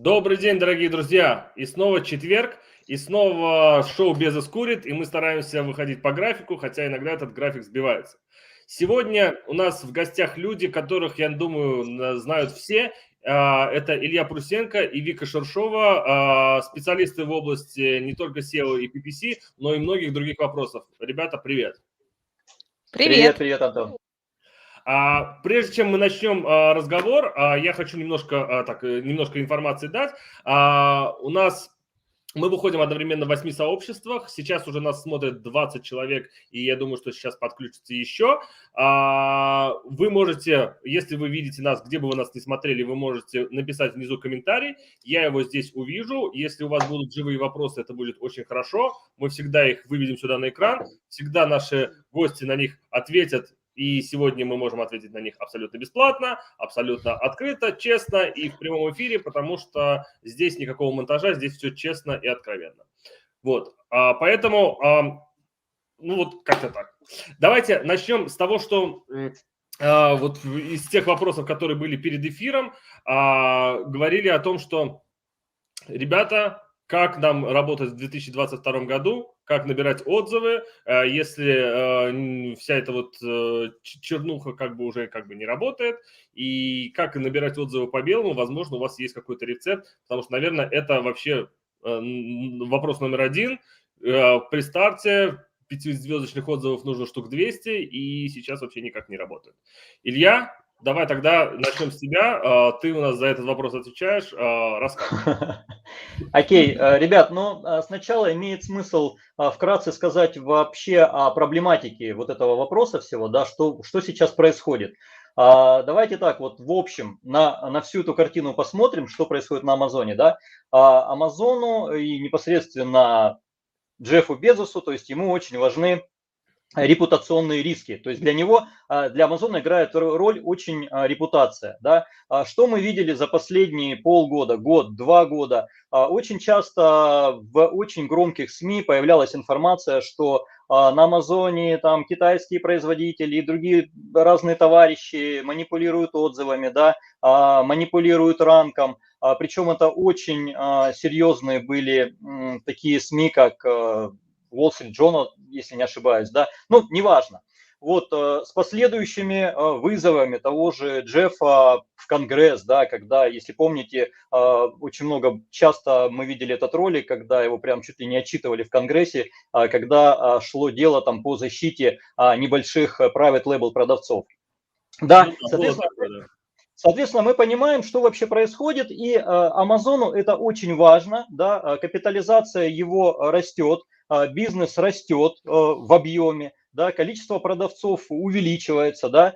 Добрый день, дорогие друзья! И снова четверг, и снова шоу «Безос курит», и мы стараемся выходить по графику, хотя иногда этот график сбивается. Сегодня у нас в гостях люди, которых, я думаю, знают все. Это Илья Прусенко и Вика Шершова, специалисты в области не только SEO и PPC, но и многих других вопросов. Ребята, привет! Привет. Привет, Антон. Прежде чем мы начнем разговор, я хочу немножко информации дать. Мы выходим одновременно в 8 сообществах. Сейчас уже нас смотрят 20 человек, и я думаю, что сейчас подключится еще. Вы можете, если вы видите нас, где бы вы нас ни смотрели, вы можете написать внизу комментарий. Я его здесь увижу. Если у вас будут живые вопросы, это будет очень хорошо. Мы всегда их выведем сюда на экран. Всегда наши гости на них ответят. И сегодня мы можем ответить на них абсолютно бесплатно, абсолютно открыто, честно и в прямом эфире, потому что здесь никакого монтажа, здесь все честно и откровенно. Вот, поэтому, вот как-то так. Давайте начнем с того, что вот из тех вопросов, которые были перед эфиром, говорили о том, что, ребята, как нам работать в 2022 году, как набирать отзывы, если вся эта вот чернуха уже не работает, и как набирать отзывы по белому, возможно, у вас есть какой-то рецепт, потому что, наверное, это вообще вопрос номер один. При старте 5-звездочных отзывов нужно штук 200, и сейчас вообще никак не работает. Илья, давай тогда начнем с тебя. Ты у нас за этот вопрос отвечаешь. Рассказывай. Окей, ребят, сначала имеет смысл вкратце сказать вообще о проблематике вот этого вопроса всего, да, что сейчас происходит. Давайте так вот в общем на всю эту картину посмотрим, что происходит на Амазоне, да. Амазону и непосредственно Джеффу Безосу, то есть ему очень важны репутационные риски. То есть для него, для Амазона играет роль очень репутация. Да? Что мы видели за последние полгода, год, 2 года? Очень часто в очень громких СМИ появлялась информация, что на Амазоне там китайские производители и другие разные товарищи манипулируют отзывами, да, манипулируют ранком. Причем это очень серьезные были такие СМИ, как Wall Street Journal, если не ошибаюсь, да, неважно. Вот с последующими вызовами того же Джеффа в Конгресс, да, когда, если помните, очень часто мы видели этот ролик, когда его прям чуть ли не отчитывали в Конгрессе, когда шло дело там по защите небольших private label продавцов. Да, соответственно, мы понимаем, что вообще происходит, и Амазону это очень важно, да, капитализация его растет, бизнес растет в объеме, да, количество продавцов увеличивается, да,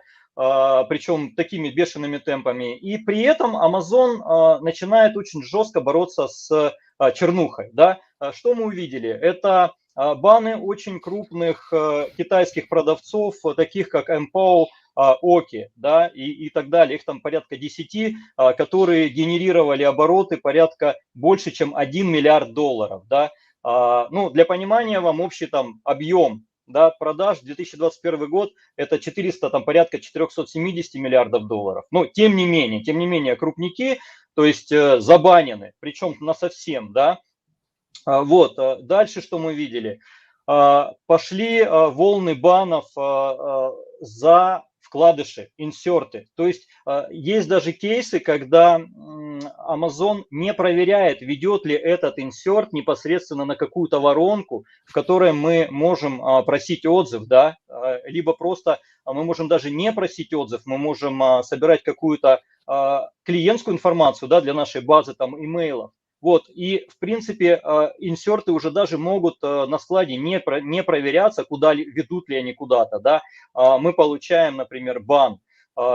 причем такими бешеными темпами. И при этом Amazon начинает очень жестко бороться с чернухой. Да. Что мы увидели? Это баны очень крупных китайских продавцов, таких как Empow, Оки, да, и так далее, их там порядка 10, которые генерировали обороты порядка больше, чем $1 миллиард, да. Для понимания вам общий там объем, да, продаж 2021 год это порядка 470 миллиардов долларов. Но тем не менее крупники, то есть забанены, причем насовсем, да. Вот, дальше что мы видели? Пошли волны банов за вкладыши, инсерты. То есть есть даже кейсы, когда Amazon не проверяет, ведет ли этот инсерт непосредственно на какую-то воронку, в которой мы можем просить отзыв, да, либо просто мы можем даже не просить отзыв, мы можем собирать какую-то клиентскую информацию, да, для нашей базы там имейлов. Вот, и в принципе инсерты уже даже могут на складе не проверяться, ведут ли они куда-то, да. Мы получаем, например, бан,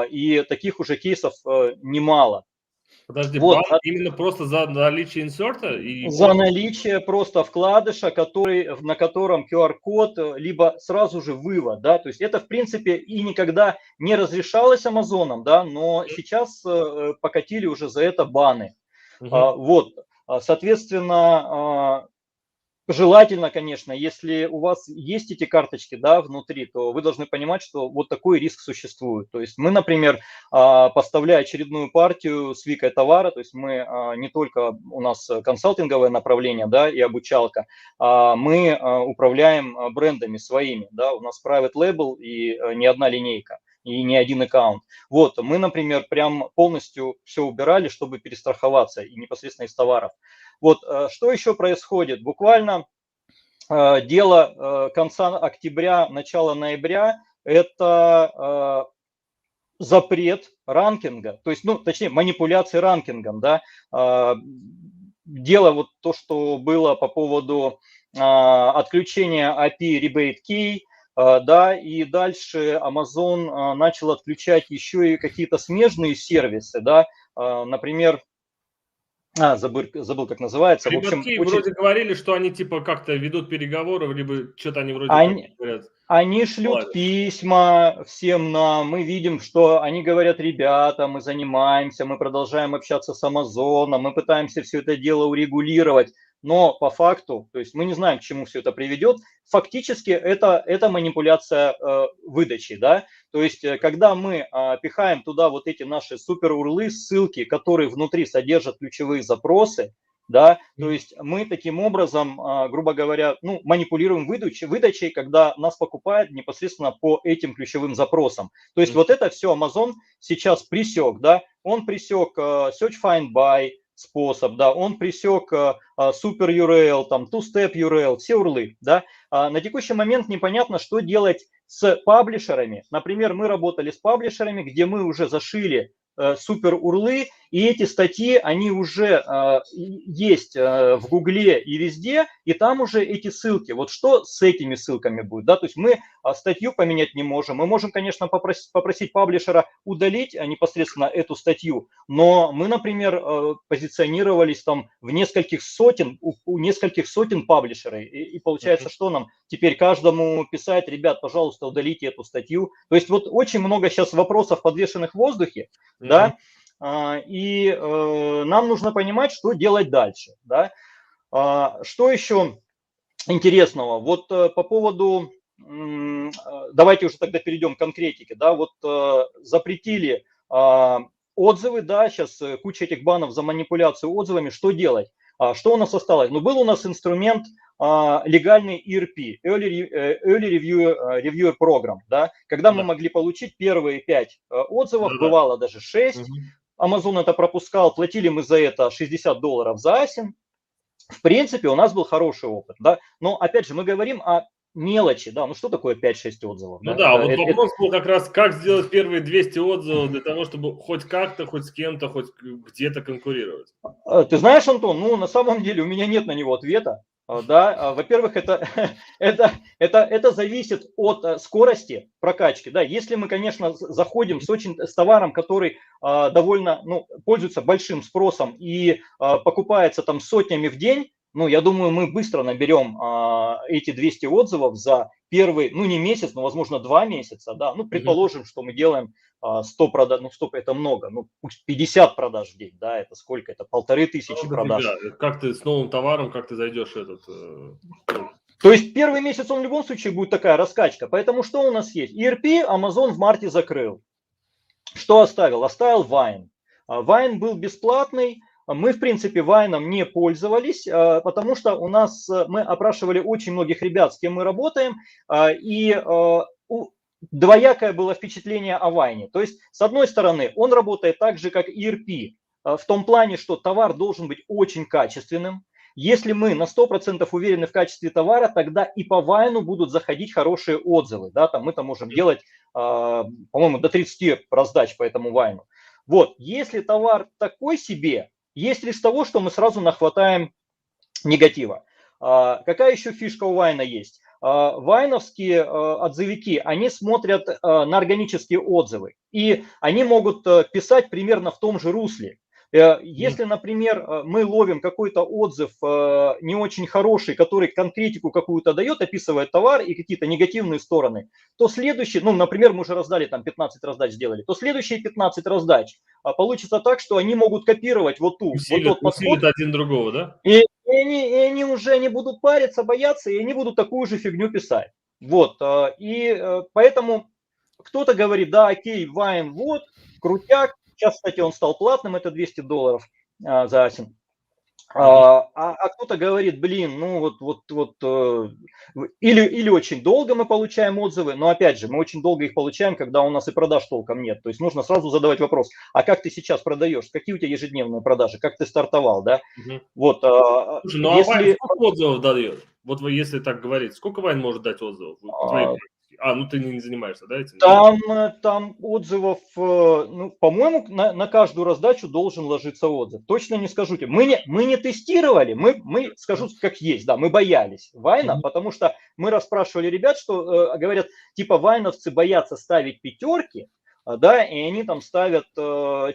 и таких уже кейсов немало. Подожди, вот. Бан именно просто за наличие инсерта? За наличие просто вкладыша, на котором QR-код, либо сразу же вывод, да, то есть это в принципе и никогда не разрешалось Амазоном, да, но сейчас покатили уже за это баны. Вот. Соответственно, Желательно, конечно, если у вас есть эти карточки, да, внутри, то вы должны понимать, что вот такой риск существует. То есть мы, например, поставляя очередную партию с викой товара, то есть мы не только у нас консалтинговое направление, да, и обучалка, мы управляем брендами своими, да, у нас private label и не одна линейка и не один аккаунт. Вот, мы, например, прям полностью все убирали, чтобы перестраховаться и непосредственно из товаров. Вот, что еще происходит? Буквально дело конца октября, начала ноября – это запрет ранкинга, то есть, ну, точнее, манипуляции ранкингом, да. Дело вот то, что было по поводу отключения API Rebate Key, да, и дальше Amazon начал отключать еще и какие-то смежные сервисы, да, например, забыл, как называется. В общем, Ребятки очень... вроде говорили, что они типа как-то ведут переговоры, либо что-то они вроде Они, как говорят. Они шлют Ладно. письма всем нам, мы видим, что они говорят: ребята, мы занимаемся, мы продолжаем общаться с Амазоном, мы пытаемся все это дело урегулировать, но по факту, то есть мы не знаем, к чему все это приведет, фактически это манипуляция выдачи, да, то есть когда мы пихаем туда вот эти наши супер урлы, ссылки, которые внутри содержат ключевые запросы, да, то есть мы таким образом, грубо говоря, ну, манипулируем выдачей, когда нас покупают непосредственно по этим ключевым запросам. То есть вот это все Amazon сейчас пресек, да, он пресек Search Find Buy способ, да, он пресек Super URL, там, Two-Step URL, все урлы, да. На текущий момент непонятно, что делать с паблишерами. Например, мы работали с паблишерами, где мы уже зашили супер урлы, и эти статьи, они уже есть в Гугле и везде, и там уже эти ссылки. Вот что с этими ссылками будет, да, то есть мы статью поменять не можем. Мы можем, конечно, попросить паблишера удалить непосредственно эту статью, но мы, например, позиционировались там в нескольких сотен, у нескольких сотен паблишеров, и получается, что нам теперь каждому писать: ребят, пожалуйста, удалите эту статью. То есть вот очень много сейчас вопросов, подвешенных в воздухе, да, и нам нужно понимать, что делать дальше, да. Что еще интересного? Вот по поводу, давайте уже тогда перейдем к конкретике, да, вот запретили отзывы, да, сейчас куча этих банов за манипуляцию отзывами, что делать? Что у нас осталось? Ну, был у нас инструмент легальный ERP, Early Reviewer Program, да, когда мы могли получить первые 5 отзывов, бывало даже 6, Amazon это пропускал, платили мы за это $60 за асин. В принципе, у нас был хороший опыт, да, но опять же мы говорим о мелочи, да, ну что такое 5-6 отзывов? Ну да, да, вот вопрос был как раз, как сделать первые 200 отзывов для того, чтобы хоть как-то, хоть с кем-то, хоть где-то конкурировать. Ты знаешь, Антон, ну на самом деле у меня нет на него ответа. Да, во-первых, это зависит от скорости прокачки. Да, если мы, конечно, заходим с товаром, который довольно, ну, пользуется большим спросом и покупается там сотнями в день, ну, я думаю, мы быстро наберем эти 200 отзывов за первый, ну, не месяц, но, возможно, 2 месяца, да. Ну, предположим, что мы делаем 100 продаж, ну, 100 это много, ну, пусть 50 продаж в день, да, это сколько? Это 1500 продаж. Как ты с новым товаром, как ты зайдешь этот... То есть первый месяц он в любом случае будет такая раскачка. Поэтому что у нас есть? ERP Amazon в марте закрыл. Что оставил? Оставил Vine. Vine был бесплатный. Мы, в принципе, Вайном не пользовались, потому что у нас, мы опрашивали очень многих ребят, с кем мы работаем, и двоякое было впечатление о Вайне. То есть, с одной стороны, он работает так же, как ERP, в том плане, что товар должен быть очень качественным. Если мы на 100% уверены в качестве товара, тогда и по Вайну будут заходить хорошие отзывы. Да, там мы-то можем делать, по-моему, до 30 раздач по этому Вайну. Вот, если товар такой себе, есть риск того, что мы сразу нахватаем негатива. Какая еще фишка у Вайна есть? Вайновские отзывики, они смотрят на органические отзывы, и они могут писать примерно в том же русле. Если, например, мы ловим какой-то отзыв не очень хороший, который конкретику какую-то дает, описывает товар и какие-то негативные стороны, то следующий, ну, например, мы уже раздали, там 15 раздач сделали, то следующие 15 раздач получится так, что они могут копировать вот тот подход. Усилит один другого, да? И они уже не будут париться, бояться, и они будут такую же фигню писать. Вот, поэтому кто-то говорит, да, окей, Вайн, вот, крутяк. Сейчас, кстати, он стал платным, это $200 за асин. А кто-то говорит, блин, ну или очень долго мы получаем отзывы, но опять же, мы очень долго их получаем, когда у нас и продаж толком нет. То есть нужно сразу задавать вопрос, а как ты сейчас продаешь, какие у тебя ежедневные продажи, как ты стартовал, да? Вот, Слушай, ну а Вайн сколько отзывов дает? Вот вы, если так говорить, сколько Вайн может дать отзывов? Ну ты не занимаешься, да, этим? Там отзывов, ну, по-моему, на каждую раздачу должен ложиться отзыв. Точно не скажу тебе. Мы не тестировали, мы скажу как есть, да, мы боялись Вайна, потому что мы расспрашивали ребят, что говорят, типа вайновцы боятся ставить пятерки, да, и они там ставят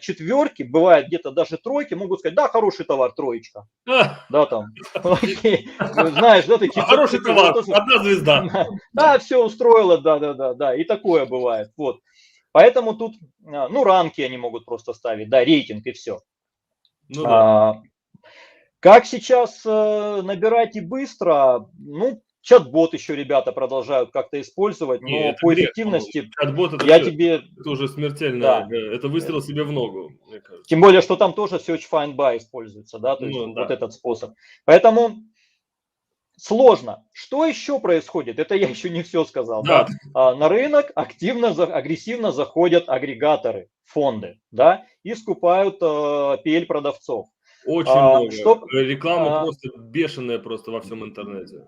четверки, бывает где-то даже тройки, могут сказать, да, хороший товар, троечка. Да, там, окей, знаешь, да, такие... Хороший товар, одна звезда. Да, все устроило, да, и такое бывает, вот. Поэтому тут, ну, ранки они могут просто ставить, да, рейтинг и все. Ну, да. Как сейчас набирать и быстро, ну, чат-бот еще ребята продолжают как-то использовать, но по эффективности это уже смертельно, да. Это выстрел себе в ногу, мне кажется. Тем более, что там тоже Search Find Buy используется, да, то есть вот этот способ. Поэтому сложно. Что еще происходит? Это я еще не все сказал. Да. На рынок агрессивно заходят агрегаторы, фонды, да, и скупают PL-продавцов. Очень много. Реклама просто бешеная просто во всем интернете.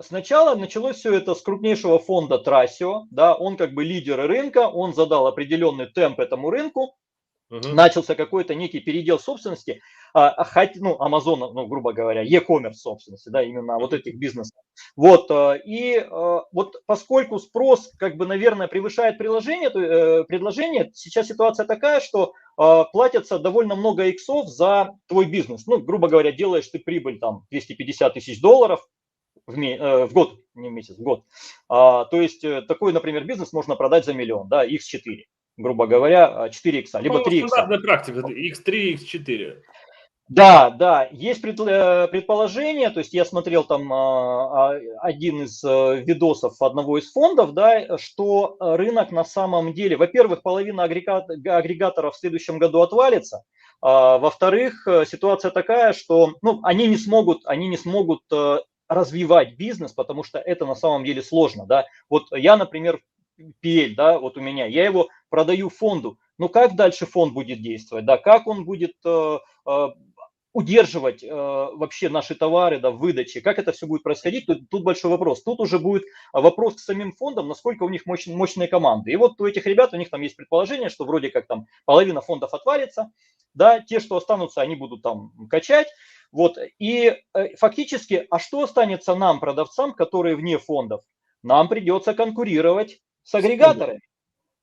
Сначала началось все это с крупнейшего фонда Thrasio, да, он как бы лидер рынка, он задал определенный темп этому рынку, начался какой-то некий передел собственности, ну, Амазона, ну, грубо говоря, e-commerce собственности, да, именно вот этих бизнесов. Вот, и вот поскольку спрос, как бы, наверное, превышает предложение, сейчас ситуация такая, что платятся довольно много иксов за твой бизнес. Ну, грубо говоря, делаешь ты прибыль там $250 тысяч в год, не в месяц, в год. То есть такой, например, бизнес можно продать за миллион, да, x4. Грубо говоря, 4 икса, либо 3 икса. Стандартная практика, x3, x4. Да, есть предположение, то есть я смотрел там один из видосов одного из фондов, да, что рынок на самом деле, во-первых, половина агрегаторов в следующем году отвалится, во-вторых, ситуация такая, что, ну, они не смогут развивать бизнес, потому что это на самом деле сложно, да. Вот я, например, PL, да, вот у меня, я его продаю фонду, но как дальше фонд будет действовать, да, как он будет удерживать вообще наши товары, да, в выдаче, как это все будет происходить, тут большой вопрос. Тут уже будет вопрос к самим фондам, насколько у них мощные команды. И вот у этих ребят, у них там есть предположение, что вроде как там половина фондов отвалится, да, те, что останутся, они будут там качать. Вот, и фактически, а что останется нам, продавцам, которые вне фондов? Нам придется конкурировать с агрегаторами.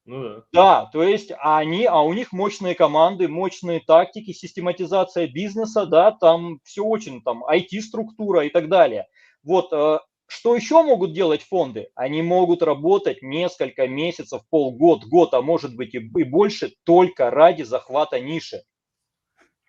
Ну, да, то есть у них мощные команды, мощные тактики, систематизация бизнеса, да, там все очень, там IT-структура и так далее. Вот, что еще могут делать фонды? Они могут работать несколько месяцев, полгода, год, а может быть и больше, только ради захвата ниши.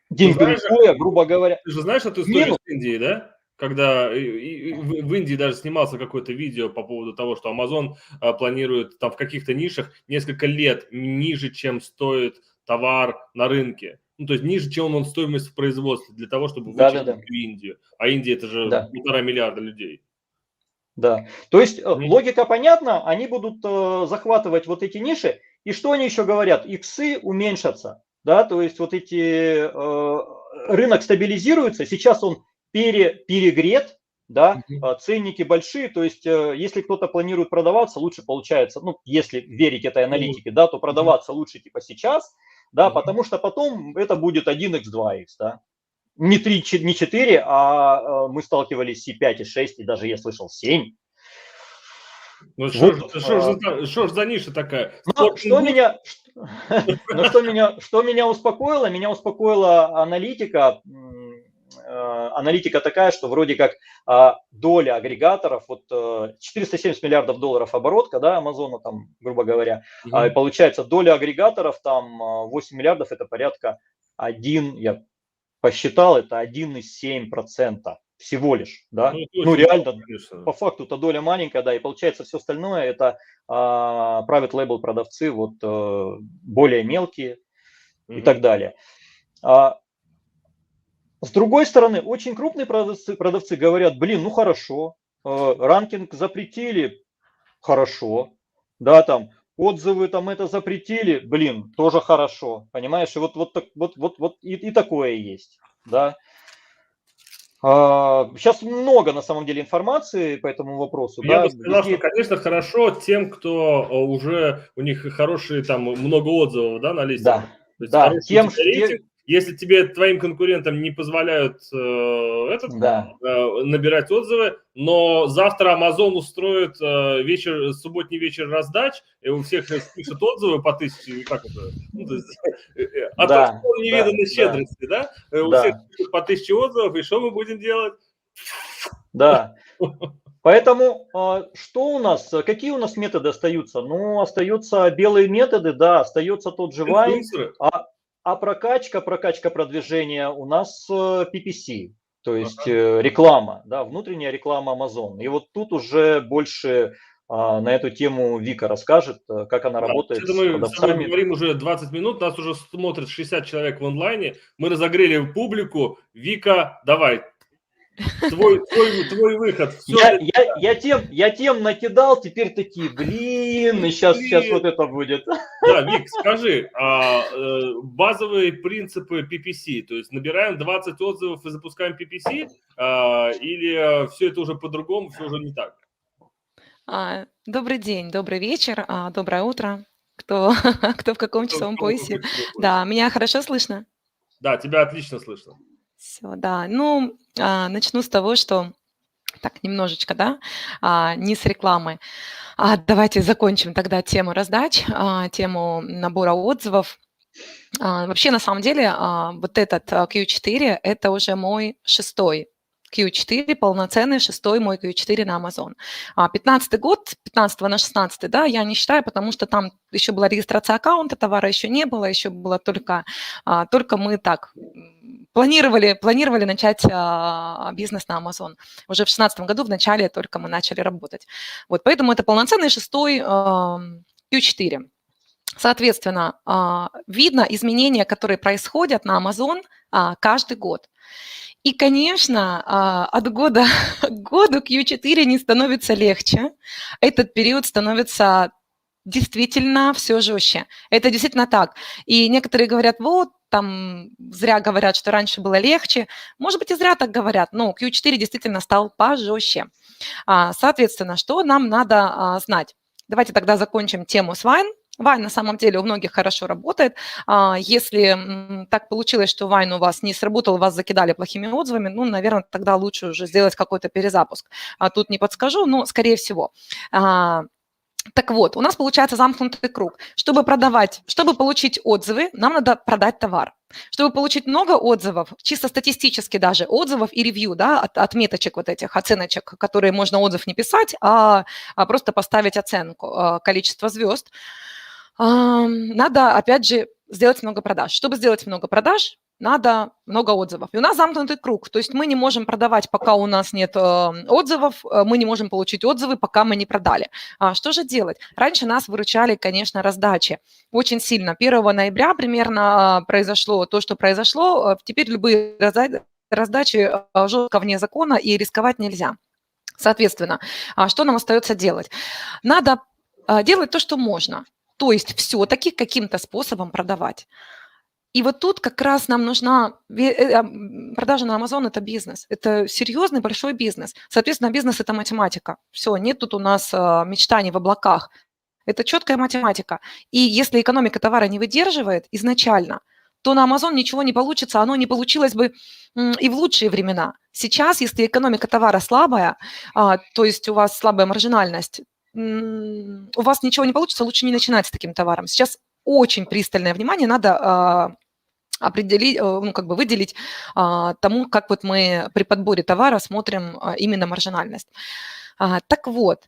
Демпингуя, грубо говоря. Ты же знаешь эту историю с Индией, да? Когда в Индии даже снимался какое-то видео по поводу того, что Amazon планирует там в каких-то нишах несколько лет ниже, чем стоит товар на рынке. Ну, то есть ниже, чем он стоимость в производстве, для того, чтобы вычислить Индию. А Индия – это же 1,5 миллиарда людей. Да, то есть логика понятна, они будут захватывать вот эти ниши. И что они еще говорят? Иксы уменьшатся. Да, то есть вот рынок стабилизируется, сейчас он перегрет, да, ценники большие, то есть если кто-то планирует продаваться, лучше получается, ну, если верить этой аналитике, да, то продаваться лучше типа сейчас, да, потому что потом это будет 1x, 2x, да, не 3, не 4, а мы сталкивались с 5 и 6, и даже я слышал 7. Ну, что ж за ниша такая? Что меня успокоило? Меня успокоила аналитика. Аналитика такая, что вроде как доля агрегаторов, вот $470 миллиардов оборот, да, Амазона там, грубо говоря, получается доля агрегаторов там 8 миллиардов, это порядка 1, я посчитал, это 1,7% всего лишь, да. Ну, это Ну, очень реально, мало, конечно. по факту это доля маленькая, да, и получается все остальное это private label продавцы, вот более мелкие и так Мгм. далее. С другой стороны, очень крупные продавцы говорят, блин, ну хорошо, ранкинг запретили, хорошо, да, там отзывы там это запретили, блин, тоже хорошо, понимаешь, и вот и такое есть, да. Сейчас много на самом деле информации по этому вопросу, Я бы да, сказал, везде, что, конечно, хорошо тем, кто уже, у них хорошие, там, много отзывов, да, на листинге. да, То есть да, хороший у тебя рейтинг. Если тебе, твоим конкурентам не позволяют да, набирать отзывы, но завтра Amazon устроит субботний вечер раздач, и у всех спишут отзывы по 1000, или как это? Ну, то есть, да, аттракцион да, невиданной да, щедрости, да? У всех да, спишут по 1000 отзывов, и что мы будем делать? да. Поэтому что у нас, какие у нас методы остаются? Ну, остаются белые методы, да, остается тот же Vine, Инфлюенсеры. а прокачка продвижения у нас PPC, то есть Ага. реклама, да, внутренняя реклама Amazon. И вот тут уже больше на эту тему Вика расскажет, как она Да, работает что-то с мы с тобой продавцами. говорим уже 20 минут, нас уже смотрит 60 человек в онлайне, мы разогрели публику. Вика, давай, твой выход, все Я, для я, я, тем, я тем накидал, теперь такие, блин, и сейчас вот тебя. это будет. Да, Вик, скажи, базовые принципы PPC, то есть набираем 20 отзывов и запускаем PPC, или все это уже по-другому, все уже не так? Добрый день, добрый вечер, доброе утро, кто, кто в каком часовом Кто в каком поясе. часовом поясе? Да, меня хорошо слышно? Да, тебя отлично слышно. Все, да. Ну, начну с того, что так, немножечко, да, не с рекламы. Давайте закончим тогда тему раздач, тему набора отзывов. Вообще, на самом деле, вот этот Q4 – это уже мой шестой Q4, полноценный шестой мой Q4 на Amazon. 15-й год, 15 на 16, да, я не считаю, потому что там еще была регистрация аккаунта, товара еще не было, еще было только мы так планировали начать бизнес на Amazon. Уже в 2016 году в начале только мы начали работать. Вот, поэтому это полноценный шестой Q4. Соответственно, видно изменения, которые происходят на Amazon каждый год. И, конечно, от года к году Q4 не становится легче. Этот период становится действительно все жестче. Это действительно так. И некоторые говорят, вот, там зря говорят, что раньше было легче. Может быть, и зря так говорят, но Q4 действительно стал пожестче. Соответственно, что нам надо знать? Давайте тогда закончим тему с Vine. Vine на самом деле у многих хорошо работает. Если так получилось, что Vine у вас не сработал, вас закидали плохими отзывами, ну, наверное, тогда лучше уже сделать какой-то перезапуск. Тут не подскажу, но скорее всего. Так вот, у нас получается замкнутый круг. Чтобы получить отзывы, нам надо продать товар. Чтобы получить много отзывов, чисто статистически даже, отзывов и ревью, да, отметочек вот этих, оценочек, которые можно отзыв не писать, а просто поставить оценку, количество звезд, надо, опять же, сделать много продаж. Чтобы сделать много продаж, надо много отзывов. И у нас замкнутый круг. То есть мы не можем продавать, пока у нас нет отзывов, мы не можем получить отзывы, пока мы не продали. Что же делать? Раньше нас выручали, конечно, раздачи. Очень сильно. 1 ноября примерно произошло то, что произошло. Теперь любые раздачи жестко вне закона и рисковать нельзя. Соответственно, что нам остается делать? Надо делать то, что можно. То есть все-таки каким-то способом продавать. И вот тут как раз нам нужна продажа на Amazon – это бизнес, это серьезный большой бизнес. Соответственно, бизнес – это математика. Все, нет тут у нас мечтаний в облаках. Это четкая математика. И если экономика товара не выдерживает изначально, то на Amazon ничего не получится, оно не получилось бы и в лучшие времена. Сейчас, если экономика товара слабая, то есть у вас слабая маржинальность, у вас ничего не получится, лучше не начинать с таким товаром. Сейчас очень пристальное внимание надо определить, ну, как бы выделить тому, как вот мы при подборе товара смотрим именно маржинальность. Так вот,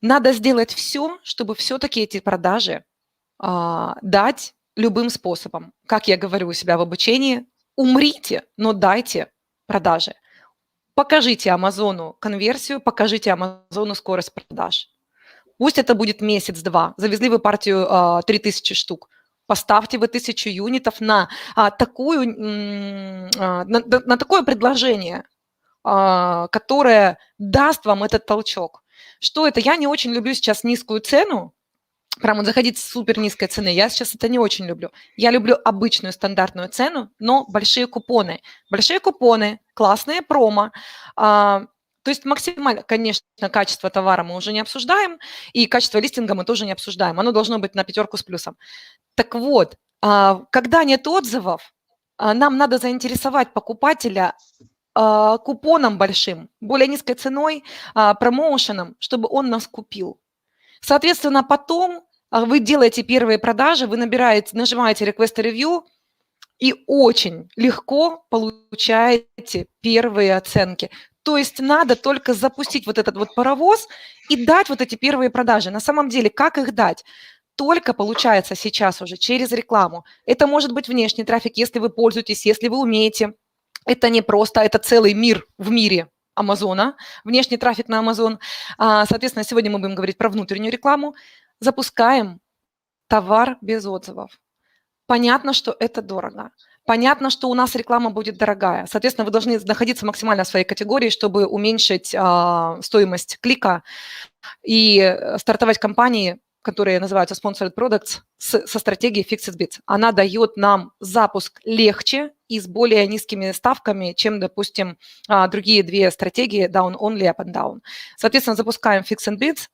надо сделать все, чтобы все-таки эти продажи дать любым способом. Как я говорю у себя в обучении, умрите, но дайте продажи. Покажите Амазону конверсию, покажите Амазону скорость продаж. Пусть это будет месяц-два. Завезли вы партию 3000 штук. Поставьте вы 1000 юнитов на такое предложение, которое даст вам этот толчок. Что это? Я не очень люблю сейчас низкую цену, прям вот заходить с супер низкой цены. Я сейчас это не очень люблю. Я люблю обычную стандартную цену, но большие купоны. Большие купоны, классные промо. То есть максимально, конечно, качество товара мы уже не обсуждаем, и качество листинга мы тоже не обсуждаем. Оно должно быть на 5 с плюсом. Так вот, когда нет отзывов, нам надо заинтересовать покупателя купоном большим, более низкой ценой, промоушеном, чтобы он нас купил. Соответственно, потом вы делаете первые продажи, вы нажимаете Request a Review и очень легко получаете первые оценки. То есть надо только запустить вот этот вот паровоз и дать вот эти первые продажи. На самом деле, как их дать? Только получается сейчас уже через рекламу. Это может быть внешний трафик, если вы пользуетесь, если вы умеете. Это не просто, это целый мир в мире Амазона, внешний трафик на Амазон. Соответственно, сегодня мы будем говорить про внутреннюю рекламу. Запускаем товар без отзывов. Понятно, что это дорого. Понятно, что у нас реклама будет дорогая. Соответственно, вы должны находиться максимально в своей категории, чтобы уменьшить стоимость клика и стартовать кампании, которые называются Sponsored Products, со стратегией Fixed Bids. Она дает нам запуск легче и с более низкими ставками, чем, допустим, другие две стратегии Down Only, Up and Down. Соответственно, запускаем Fixed Bids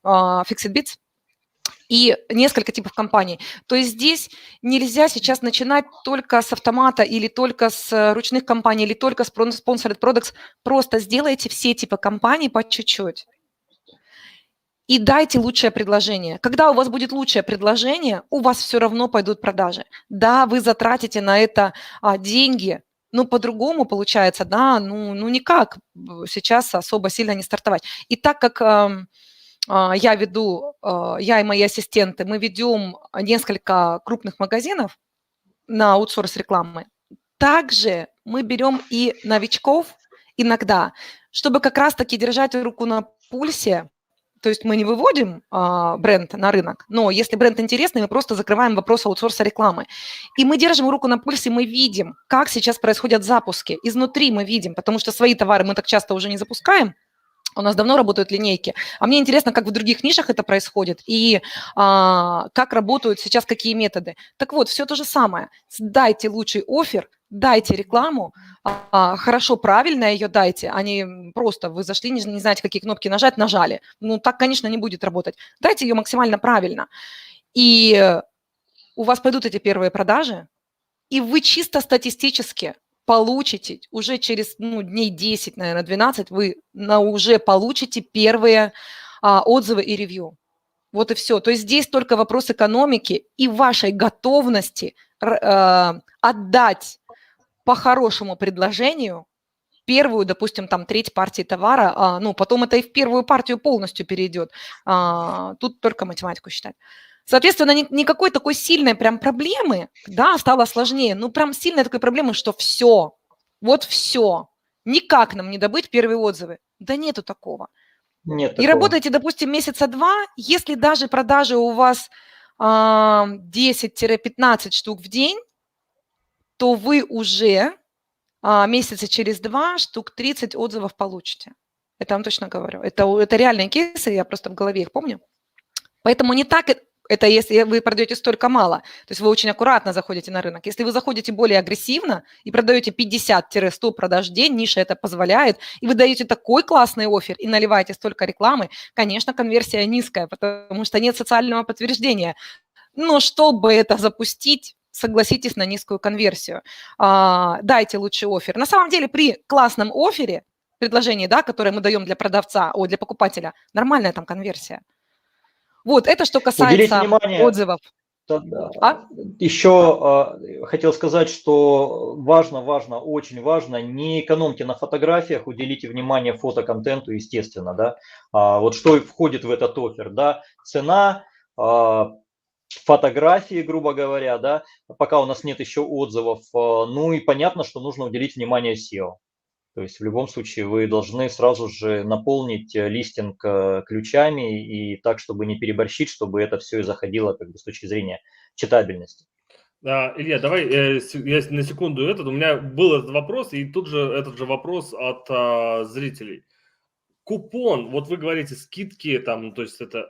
и несколько типов компаний. То есть здесь нельзя сейчас начинать только с автомата или только с ручных компаний, или только с Sponsored Products. Просто сделайте все типы компаний по чуть-чуть. И дайте лучшее предложение. Когда у вас будет лучшее предложение, у вас все равно пойдут продажи. Да, вы затратите на это деньги, но по-другому получается, да, ну никак сейчас особо сильно не стартовать. И так как я и мои ассистенты, мы ведем несколько крупных магазинов на аутсорс рекламы, также мы берем и новичков иногда, чтобы как раз-таки держать руку на пульсе. То есть мы не выводим бренд на рынок, но если бренд интересный, мы просто закрываем вопрос аутсорса рекламы. И мы держим руку на пульсе, мы видим, как сейчас происходят запуски. Изнутри мы видим, потому что свои товары мы так часто уже не запускаем. У нас давно работают линейки. А мне интересно, как в других нишах это происходит и как работают сейчас, какие методы. Так вот, все то же самое. Дайте лучший оффер, дайте рекламу, хорошо, правильно ее дайте, а не просто вы зашли, не знаете, какие кнопки нажать, нажали. Ну, так, конечно, не будет работать. Дайте ее максимально правильно. И у вас пойдут эти первые продажи, и вы чисто статистически получите уже через дней 10, наверное, 12, вы уже получите первые отзывы и ревью. Вот и все. То есть здесь только вопрос экономики и вашей готовности отдать по хорошему предложению первую, допустим, там треть партии товара, потом это и в первую партию полностью перейдет. Тут только математику считать. Соответственно, никакой такой сильной прям проблемы, да, стало сложнее, прям сильной такой проблемы, что все, вот все, никак нам не добыть первые отзывы. Да нету такого. Нет и такого. Работаете, допустим, месяца 2, если даже продажи у вас 10-15 штук в день, то вы уже месяца через 2 штук 30 отзывов получите. Это вам точно говорю. Это реальные кейсы, я просто в голове их помню. Поэтому не так это если вы продаете столько мало. То есть вы очень аккуратно заходите на рынок. Если вы заходите более агрессивно и продаете 50-100 продаж в день, ниша это позволяет, и вы даете такой классный оффер и наливаете столько рекламы, конечно, конверсия низкая, потому что нет социального подтверждения. Но чтобы это запустить, согласитесь на низкую конверсию. Дайте лучший оффер. На самом деле при классном оффере, предложении, да, которое мы даем для продавца, для покупателя, нормальная там конверсия. Вот, это что касается отзывов. Еще хотел сказать, что важно, очень важно, не экономьте на фотографиях, уделите внимание фотоконтенту, естественно, да. Вот что входит в этот оффер, да, цена, фотографии, грубо говоря, да, пока у нас нет еще отзывов. Ну и понятно, что нужно уделить внимание SEO. То есть в любом случае вы должны сразу же наполнить листинг ключами и так, чтобы не переборщить, чтобы это все и заходило как бы с точки зрения читабельности. Илья, давай я на секунду у меня был этот вопрос, и тут же этот же вопрос от зрителей. Купон, вот вы говорите, скидки там, то есть это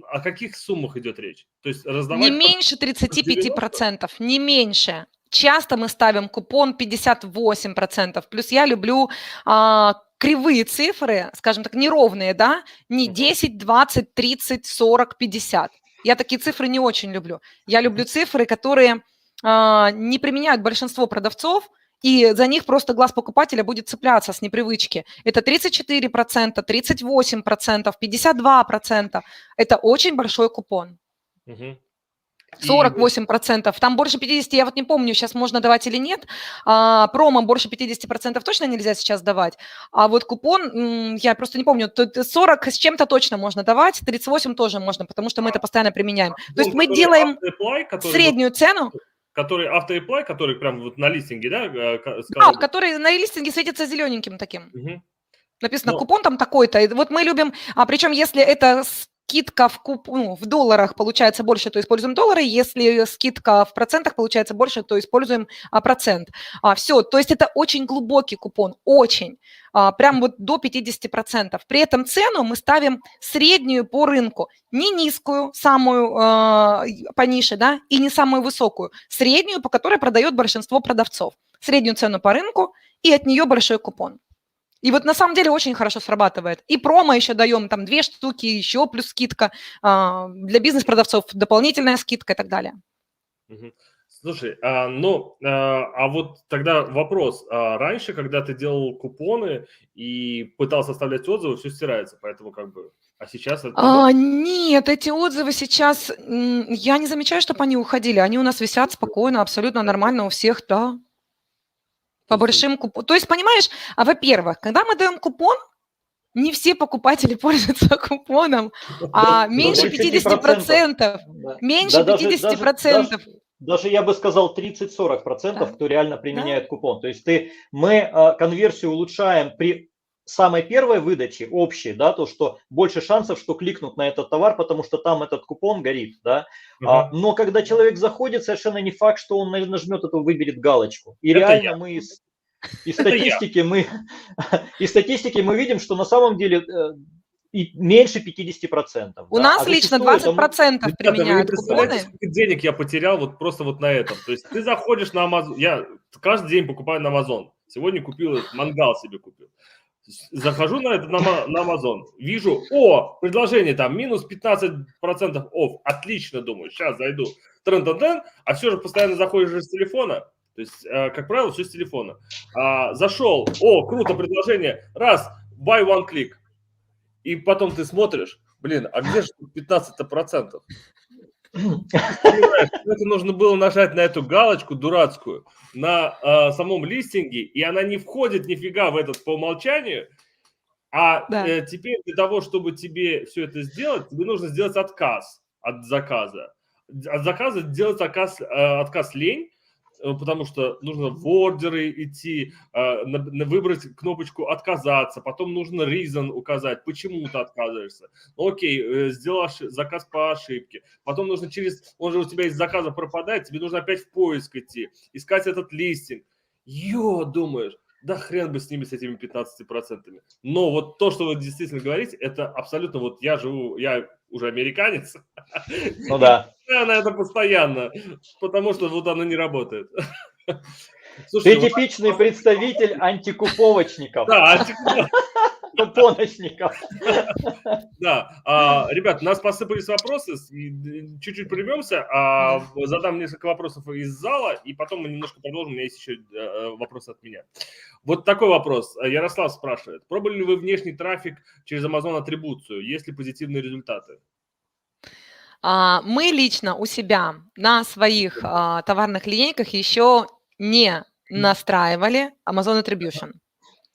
о каких суммах идет речь? То есть Не раздавать меньше 90? 35%, не меньше. Часто мы ставим купон 58%. Плюс я люблю кривые цифры, скажем так, неровные, да, не 10, 20, 30, 40, 50. Я такие цифры не очень люблю. Я люблю цифры, которые не применяют большинство продавцов, и за них просто глаз покупателя будет цепляться с непривычки. Это 34%, 38%, 52%. Это очень большой купон. Мгм. И 48%, там больше 50%, я вот не помню, сейчас можно давать или нет. Промо больше 50% точно нельзя сейчас давать. А вот купон, я просто не помню, 40 с чем-то точно можно давать, 38 тоже можно, потому что мы это постоянно применяем. То есть мы который делаем автоэплай, который вот- среднюю цену, который автоэплай, который прям вот на листинге, да? да, который на листинге светится зелененьким таким. Мгм. Написано Но- купон там такой-то. И вот мы любим, причем если это скидка в долларах получается больше, то используем доллары. Если скидка в процентах получается больше, то используем процент. Все, то есть это очень глубокий купон, очень. Прям вот до 50%. При этом цену мы ставим среднюю по рынку. Не низкую, самую по нише, да, и не самую высокую. Среднюю, по которой продает большинство продавцов. Среднюю цену по рынку, и от нее большой купон. И вот на самом деле очень хорошо срабатывает. И промо еще даем, там 2 штуки, еще плюс скидка. Для бизнес-продавцов дополнительная скидка и так далее. Мгм. Слушай, вот тогда вопрос. Раньше, когда ты делал купоны и пытался оставлять отзывы, все стирается, поэтому как бы... А сейчас это... Нет, эти отзывы сейчас, я не замечаю, чтобы они уходили. Они у нас висят спокойно, абсолютно нормально у всех, да. По большим купонам. То есть, понимаешь, во-первых, когда мы даем купон, не все покупатели пользуются купоном, а меньше 50%. Да. Меньше Да, 50%. даже я бы сказал 30-40%, Да. кто реально применяет купон. То есть мы конверсию улучшаем при самой первой выдаче общей, да, то, что больше шансов, что кликнут на этот товар, потому что там этот купон горит, да. Мгм. Но когда человек заходит, совершенно не факт, что он нажмет эту, выберет галочку. И Это реально я. мы из Это я. статистики мы видим, что на самом деле и меньше 50%. У нас лично 20% Ребята, вы не применяют представляете, купоны. сколько денег я потерял вот просто вот на этом. То есть ты заходишь на Amazon, я каждый день покупаю на Amazon. Сегодня купил мангал себе купил. Захожу на Amazon, вижу, предложение там минус 15% off. Отлично, думаю, сейчас зайду. Трен-тен-тен, а все же постоянно заходишь же с телефона. То есть, как правило, все с телефона. Зашел, круто предложение, раз, buy one click. И потом ты смотришь, а где же 15%? Это нужно было нажать на эту галочку дурацкую на самом листинге, и она не входит нифига в этот по умолчанию. Да. Теперь для того, чтобы тебе все это сделать, тебе нужно сделать отказ от заказа. От заказа делать отказ лень, потому что нужно в ордеры идти, выбрать кнопочку «Отказаться», потом нужно reason указать, почему ты отказываешься. Окей, сделал заказ по ошибке. Потом нужно он же у тебя из заказа пропадает, тебе нужно опять в поиск идти, искать этот листинг. Думаешь, да хрен бы с ними, с этими 15%. Но вот то, что вы действительно говорите, это абсолютно я уже американец. Ну да. На это постоянно, потому что вот оно не работает. Ты типичный представитель антикуповочников. Да, купоночников. Да, ребят, у нас посыпались вопросы, чуть-чуть прервемся, задам несколько вопросов из зала, и потом мы немножко продолжим, у меня есть еще вопросы от меня. Вот такой вопрос. Ярослав спрашивает, пробовали ли вы внешний трафик через Amazon атрибуцию, есть ли позитивные результаты? Мы лично у себя на своих товарных линейках еще не настраивали Amazon Attribution.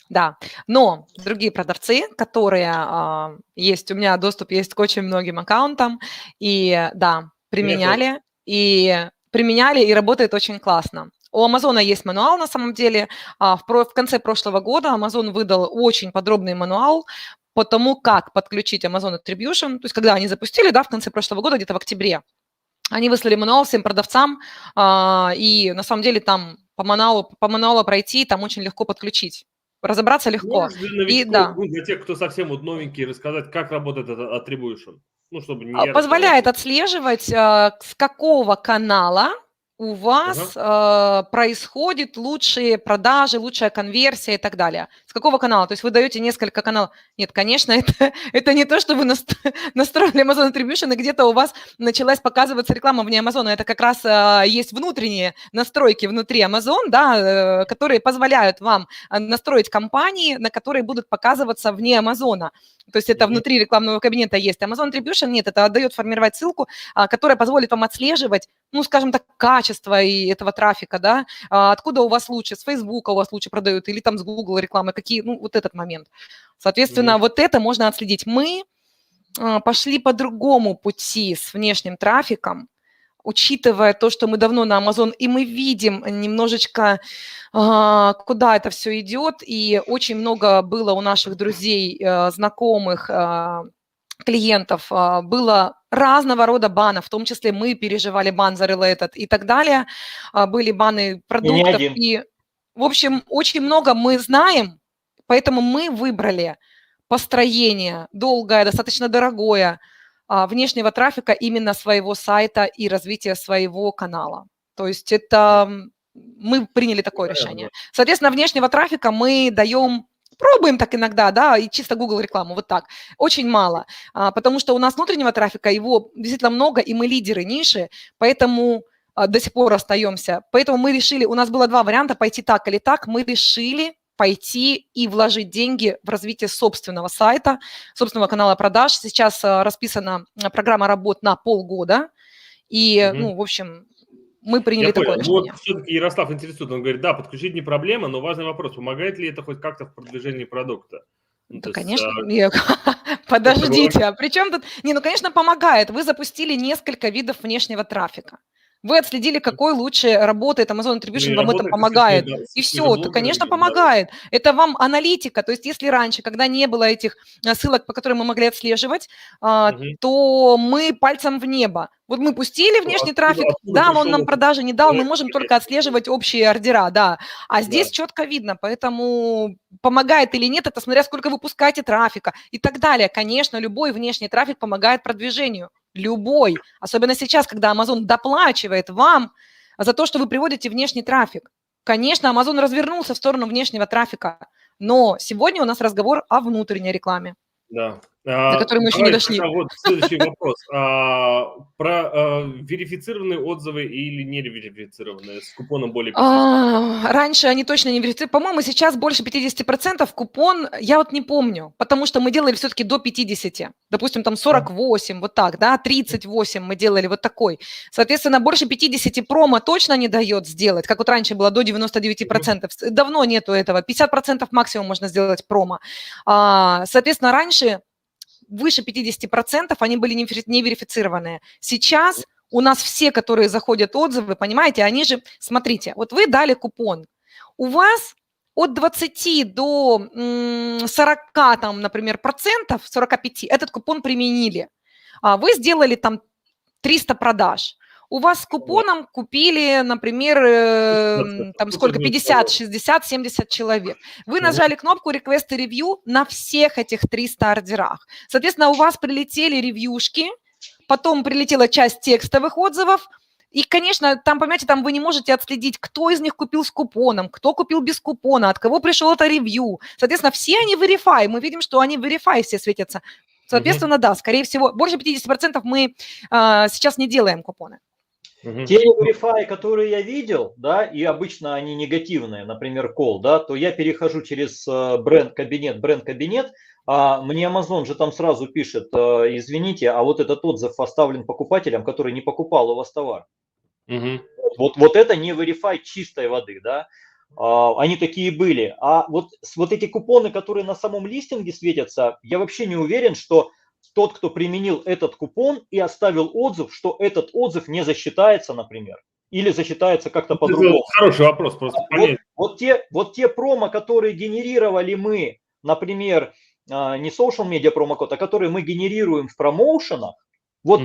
Да, но другие продавцы, которые есть, у меня доступ есть к очень многим аккаунтам, и да, применяли и работает очень классно. У Амазона есть мануал на самом деле. В конце прошлого года Amazon выдал очень подробный мануал по тому, как подключить Amazon Attribution. То есть когда они запустили, да, в конце прошлого года, где-то в октябре, они выслали мануал всем продавцам, и на самом деле там по мануалу пройти, там очень легко подключить. Разобраться легко. Можешь для новичков, для тех, кто совсем вот новенький, рассказать, как работает этот attribution? Ну, чтобы не позволяет отслеживать, с какого канала у вас происходит лучшие продажи, лучшая конверсия и так далее. С какого канала? То есть вы даете несколько каналов. Нет, конечно, это не то, что вы настроили Amazon Attribution, и где-то у вас началась показываться реклама вне Амазона. Это как раз есть внутренние настройки внутри Amazon, да, которые позволяют вам настроить кампании, на которые будут показываться вне Амазона. То есть это внутри рекламного кабинета есть. Amazon Attribution нет, это дает формировать ссылку, которая позволит вам отслеживать, ну, скажем так, качество и этого трафика, да, откуда у вас лучше, с Facebook у вас лучше продают или там с Google рекламы, какие, ну, вот этот момент. Соответственно, вот это можно отследить. Мы пошли по другому пути с внешним трафиком, учитывая то, что мы давно на Amazon, и мы видим немножечко, куда это все идет, и очень много было у наших друзей, знакомых, клиентов, было разного рода банов, в том числе мы переживали бан за Related и так далее, были баны продуктов, и, в общем, очень много мы знаем, поэтому мы выбрали построение долгое, достаточно дорогое, внешнего трафика именно своего сайта и развития своего канала. То есть это мы приняли такое решение. Соответственно, внешнего трафика мы даем, пробуем так иногда, да, и чисто Google рекламу, вот так, очень мало, потому что у нас внутреннего трафика, его действительно много, и мы лидеры ниши, поэтому до сих пор остаемся. Поэтому мы решили, у нас было два варианта, пойти так или так, мы решили пойти и вложить деньги в развитие собственного сайта, собственного канала продаж. Сейчас расписана программа работ на полгода, и, ну, в общем, мы приняли такое решение. Вот все-таки Ярослав интересует, он говорит, да, подключить не проблема, но важный вопрос, помогает ли это хоть как-то в продвижении продукта? Да, конечно. Подождите, а при чем тут? Не, ну, конечно, помогает. Вы запустили несколько видов внешнего трафика. Вы отследили, какой лучше работает Amazon Attribution, вам это помогает. И все, это, конечно, помогает. Это вам аналитика. То есть если раньше, когда не было этих ссылок, по которым мы могли отслеживать, то мы пальцем в небо. Вот мы пустили внешний трафик, дал он нам продажи, не дал, мы можем только отслеживать общие ордера, да. А здесь четко видно, поэтому помогает или нет, это смотря сколько вы пускаете трафика и так далее. Конечно, любой внешний трафик помогает продвижению. Любой. Особенно сейчас, когда Amazon доплачивает вам за то, что вы приводите внешний трафик. Конечно, Amazon развернулся в сторону внешнего трафика, но сегодня у нас разговор о внутренней рекламе. Да. До которой мы еще не дошли. Вот следующий вопрос. Про верифицированные отзывы или не верифицированные с купоном более 50%? Раньше они точно не верифицировали. По-моему, сейчас больше 50% купон, я вот не помню, потому что мы делали все-таки до 50. Допустим, там 48, вот так, да, 38 мы делали вот такой. Соответственно, больше 50 промо точно не дает сделать, как вот раньше было до 99%. Давно нету этого. 50% максимум можно сделать промо. Соответственно, раньше выше 50% они были не верифицированные. Сейчас у нас все, которые заходят отзывы, понимаете, они же, смотрите, вот вы дали купон, у вас от 20 до 40, там, например, процентов, 45, этот купон применили. Вы сделали там 300 продаж. У вас с купоном купили, например, там сколько, 50, 60, 70 человек. Вы нажали кнопку Request a Review на всех этих 300 ордерах. Соответственно, у вас прилетели ревьюшки, потом прилетела часть текстовых отзывов, и, конечно, там, понимаете, там вы не можете отследить, кто из них купил с купоном, кто купил без купона, от кого пришло это ревью. Соответственно, все они Verify, мы видим, что они Verify все светятся. Соответственно, да, скорее всего, больше 50% мы сейчас не делаем купоны. Те Verify, которые я видел, да, и обычно они негативные, например, call, да, то я перехожу через бренд-кабинет, мне Amazon же там сразу пишет, извините, а вот этот отзыв оставлен покупателям, который не покупал у вас товар. Вот это не Verify чистой воды, да, они такие были. А вот эти купоны, которые на самом листинге светятся, я вообще не уверен, что тот, кто применил этот купон и оставил отзыв, что этот отзыв не засчитается, например, или засчитается как-то по-другому. Хороший вопрос, просто понять. Вот те промо, которые генерировали мы, например, не social media промокод, а которые мы генерируем в промоушенах, вот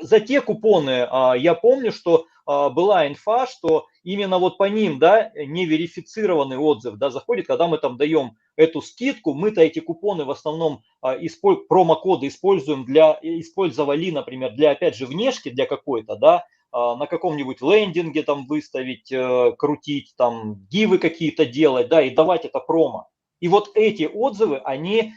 за те купоны я помню, что была инфа, что именно вот по ним, да, неверифицированный отзыв, да, заходит, когда мы там даем эту скидку, мы-то эти купоны в основном промокоды использовали, например, для, опять же, внешки, для какой-то, да, на каком-нибудь лендинге там выставить, крутить, там гивы какие-то делать, да, и давать это промо. И вот эти отзывы, они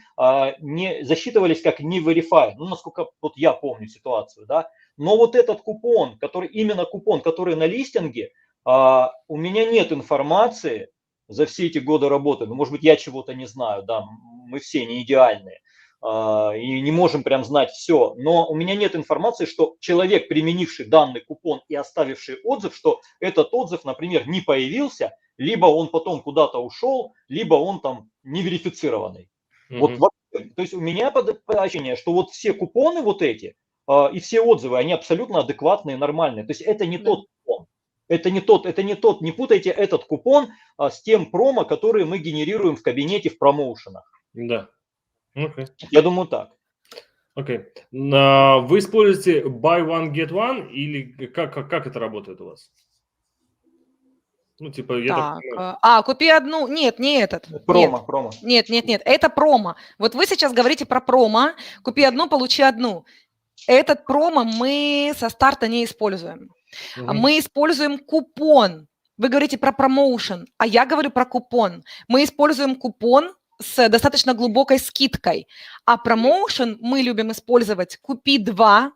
не засчитывались как не verify, ну, насколько вот я помню ситуацию, да. Но вот этот купон, именно купон, который на листинге, у меня нет информации за все эти годы работы. Ну, может быть, я чего-то не знаю, да, мы все не идеальные и не можем прям знать все. Но у меня нет информации, что человек, применивший данный купон и оставивший отзыв, что этот отзыв, например, не появился, либо он потом куда-то ушел, либо он там неверифицированный. Вот, то есть у меня ощущение, что вот все купоны вот эти и все отзывы, они абсолютно адекватные, нормальные. То есть это не тот купон. Не путайте этот купон с тем промо, который мы генерируем в кабинете в промоушенах. Да. Okay. Я думаю так. Окей. Вы используете buy one, get one или как это работает у вас? Ну, типа, купи одну. Нет, не этот. Промо. Нет, это промо. Вот вы сейчас говорите про промо. Купи одну, получи одну. Этот промо мы со старта не используем. Мы используем купон. Вы говорите про промоушен, а я говорю про купон. Мы используем купон с достаточно глубокой скидкой. А промоушен мы любим использовать: купи 2,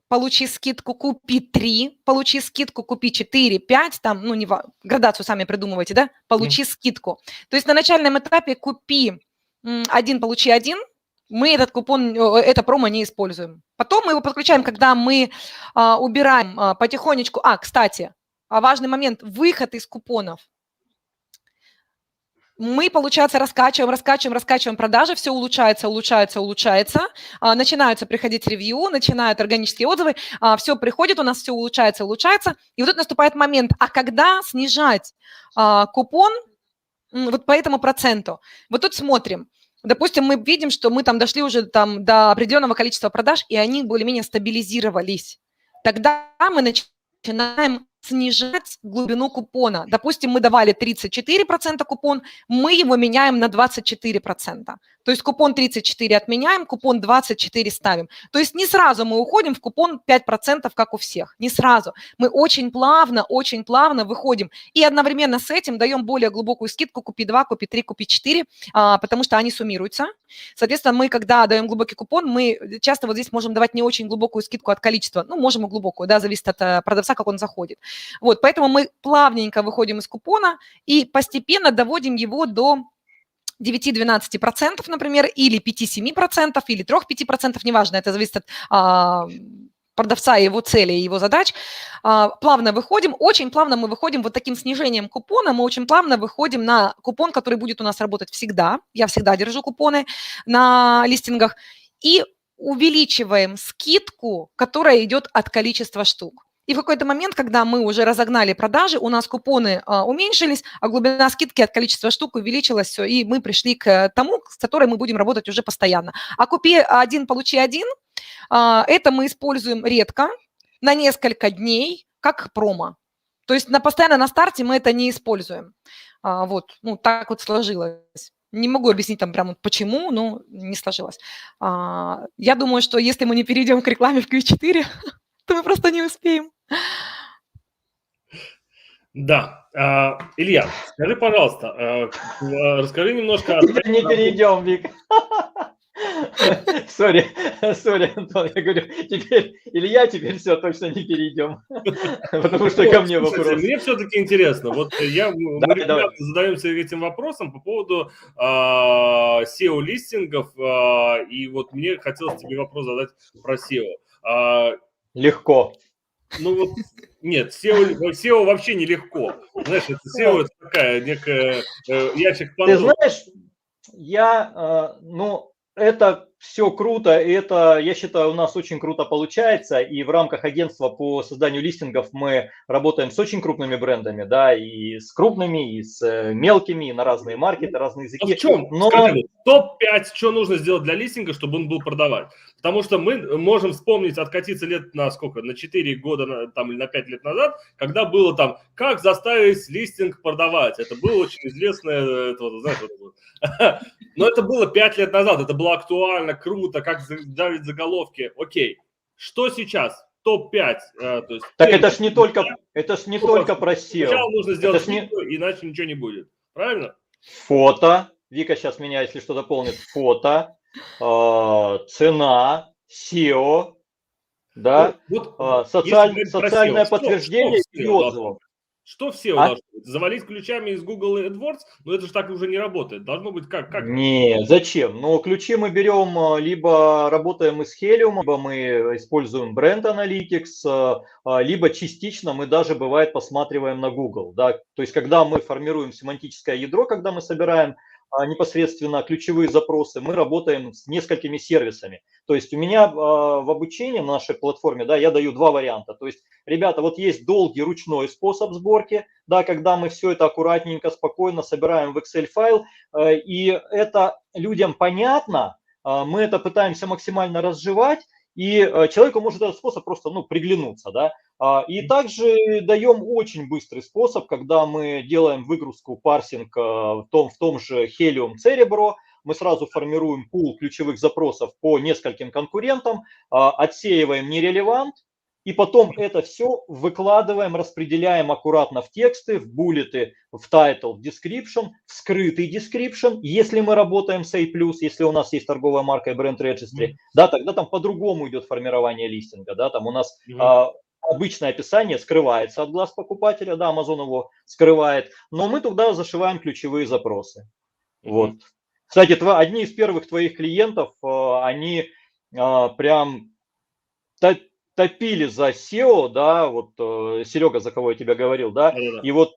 получи скидку, купи 3, получи скидку, купи 4, 5, там, ну, градацию сами придумывайте, да, получи скидку. То есть на начальном этапе купи 1, получи 1, мы этот купон, это промо не используем. Потом мы его подключаем, когда мы убираем потихонечку. Кстати, важный момент: выход из купонов. Мы, получается, раскачиваем продажи, все улучшается, начинаются приходить ревью, начинают органические отзывы, все приходит, у нас все улучшается, и вот тут наступает момент: когда снижать купон вот по этому проценту? Вот тут смотрим. Допустим, мы видим, что мы там дошли уже там до определенного количества продаж, и они более-менее стабилизировались. Тогда мы начинаем снижать глубину купона. Допустим, мы давали 34% купон, мы его меняем на 24%. То есть купон 34 отменяем, купон 24 ставим. То есть не сразу мы уходим в купон 5%, как у всех. Не сразу. Мы очень плавно выходим. И одновременно с этим даем более глубокую скидку: купи 2, купи 3, купи 4, потому что они суммируются. Соответственно, мы, когда даем глубокий купон, мы часто вот здесь можем давать не очень глубокую скидку от количества. Ну, можем и глубокую, да, зависит от продавца, как он заходит. Вот, поэтому мы плавненько выходим из купона и постепенно доводим его до 9-12%, например, или 5-7%, или 3-5%, неважно, это зависит от продавца, его цели, его задач. Плавно выходим, очень плавно мы выходим вот таким снижением купона, мы очень плавно выходим на купон, который будет у нас работать всегда. Я всегда держу купоны на листингах. И увеличиваем скидку, которая идет от количества штук. И в какой-то момент, когда мы уже разогнали продажи, у нас купоны уменьшились, а глубина скидки от количества штук увеличилась, все, и мы пришли к тому, с которой мы будем работать уже постоянно. А купи 1, получи 1, это мы используем редко, на несколько дней, как промо. То есть постоянно на старте мы это не используем. Вот, ну, так вот сложилось. Не могу объяснить там прямо почему, но не сложилось. Я думаю, что если мы не перейдем к рекламе в Q4, то мы просто не успеем. Да. Илья, скажи, пожалуйста, расскажи немножко... Теперь не перейдем, Вик. Сори, Антон, я говорю, теперь все, точно не перейдем. Потому что ко мне вопрос. Мне все-таки интересно. Вот мы регулярно задаемся этим вопросом по поводу SEO-листингов, и вот мне хотелось тебе вопрос задать про SEO. Легко. Ну вот, нет, SEO вообще нелегко. Знаешь, это SEO это такая некая ящик Пандоры. Ты знаешь, это все круто, и это, я считаю, у нас очень круто получается, и в рамках агентства по созданию листингов мы работаем с очень крупными брендами, да, и с крупными, и с мелкими, и на разные маркеты, разные Но в языки. чем, Но скажи, топ-5, что нужно сделать для листинга, чтобы он был продавать? Потому что мы можем вспомнить, откатиться лет на сколько, на 4 года там, или на 5 лет назад, когда было там, как заставить листинг продавать. Это было очень известное, это, вот, знаешь, вот. Но это было 5 лет назад, это было актуально, круто, как давить заголовки. Окей, что сейчас? Топ-5. То есть, так это ж не только про сначала SEO. нужно сделать Это ж не видео, иначе ничего не будет. Правильно? фото. Вика сейчас меня, если что, дополнит. Фото, цена, SEO, да, Вот, если говорить про социальное SEO, подтверждение что в и SEO должно отзывов. быть? Что в SEO А? должно быть? Завалить ключами из Google AdWords? Но это же так уже не работает. Должно быть как? Не, зачем? Ну, ключи мы берем, либо работаем из Helium, либо мы используем Brand Analytics, либо частично мы даже, бывает, посматриваем на Google. Да? То есть, когда мы формируем семантическое ядро, когда мы собираем непосредственно ключевые запросы, мы работаем с несколькими сервисами. То есть, у меня в обучении на нашей платформе, да, я даю два варианта. То есть, ребята, вот есть долгий ручной способ сборки, да, когда мы все это аккуратненько, спокойно собираем в Excel файл, и это людям понятно, мы это пытаемся максимально разжевать, и человеку может этот способ просто приглянуться. Да? И также даем очень быстрый способ, когда мы делаем выгрузку, парсинг в том же Helium Cerebro, мы сразу формируем пул ключевых запросов по нескольким конкурентам, отсеиваем нерелевант, и потом это все выкладываем, распределяем аккуратно в тексты, в буллеты, в title, в description, в скрытый description. Если мы работаем с A+, если у нас есть торговая марка и бренд registry, да, тогда там по-другому идет формирование листинга. Да, там у нас обычное описание скрывается от глаз покупателя, да, Amazon его скрывает, но мы туда зашиваем ключевые запросы. Вот. Кстати, одни из первых твоих клиентов, они прям топили за SEO, да, вот Серега, за кого я тебе говорил, да, и вот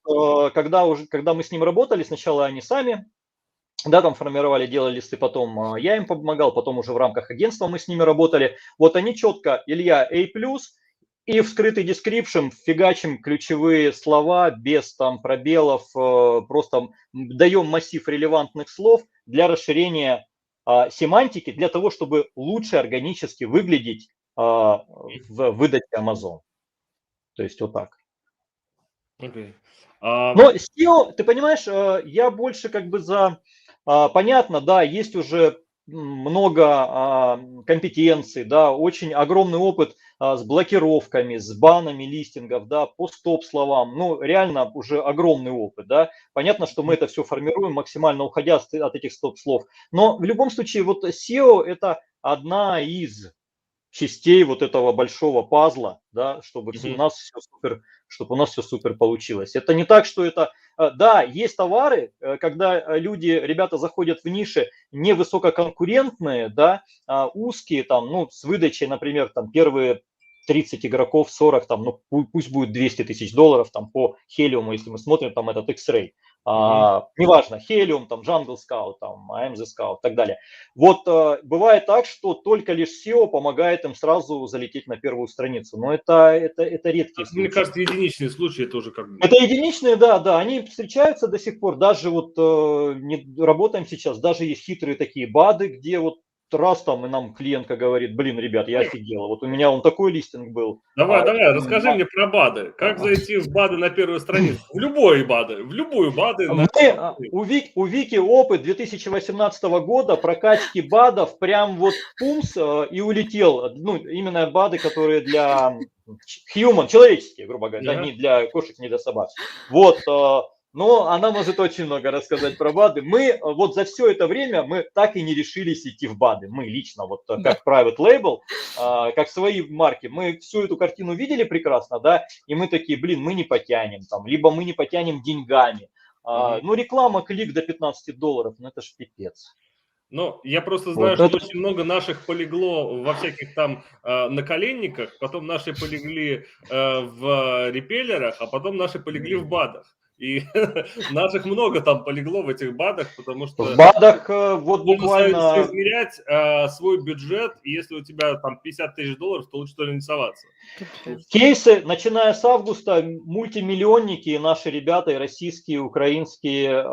когда мы с ним работали, сначала они сами, да, там формировали, делали листы, потом я им помогал, потом уже в рамках агентства мы с ними работали, вот они четко, Илья, A+, и в скрытый description фигачим ключевые слова без там пробелов, просто даем массив релевантных слов для расширения семантики, для того, чтобы лучше органически выглядеть в выдаче Amazon. То есть вот так. Okay. Но SEO, ты понимаешь, я больше как бы понятно, да, есть уже много компетенций, да, очень огромный опыт с блокировками, с банами листингов, да, по стоп-словам, ну, реально уже огромный опыт, да. Понятно, что мы это все формируем, максимально уходя от этих стоп-слов. Но в любом случае, вот SEO – это одна из частей вот этого большого пазла, да, чтобы у нас все супер получилось. Это не так, что это... Да, есть товары, когда ребята заходят в ниши невысококонкурентные, да, узкие, там, ну, с выдачей, например, там, первые 30 игроков, 40, там, ну, пусть будет $200 тысяч, там, по Helium, если мы смотрим, там, этот X-Ray. Неважно, Helium, там, Jungle Scout, там, AMZ Scout и так далее. Вот бывает так, что только лишь SEO помогает им сразу залететь на первую страницу. Но это редкие случаи. Мне кажется, единичные случаи это уже как бы... Это единичные, да, они встречаются до сих пор. Даже вот не работаем сейчас, даже есть хитрые такие БАДы, где вот раз там и нам клиентка говорит, блин, ребят, я офигела, вот у меня он такой листинг был. Давай, расскажи мне про БАДы. Как зайти в БАДы на первую страницу? В любую БАДы. У Вики опыт 2018 года прокачки БАДов прям вот пумс и улетел. Ну, именно БАДы, которые для human, человеческие, грубо говоря, да, не для кошек, не для собак. Вот. Но она может очень много рассказать про БАДы. Мы вот за все это время мы так и не решились идти в БАДы. Мы лично, вот как private label, как свои марки, мы всю эту картину видели прекрасно, да, и мы такие, блин, мы не потянем там, либо мы не потянем деньгами. Ну, реклама, клик до $15, ну это ж пипец. Ну, я просто знаю, что очень много наших полегло во всяких там наколенниках, потом наши полегли в репеллерах, а потом наши полегли в БАДах. и наших много там полегло в этих БАДах, потому что... В БАДах вот можно буквально... соизмерять свой бюджет, и если у тебя там 50 тысяч долларов, то лучше что ли не соваться. Кейсы, начиная с августа, мультимиллионники, наши ребята, и российские, украинские,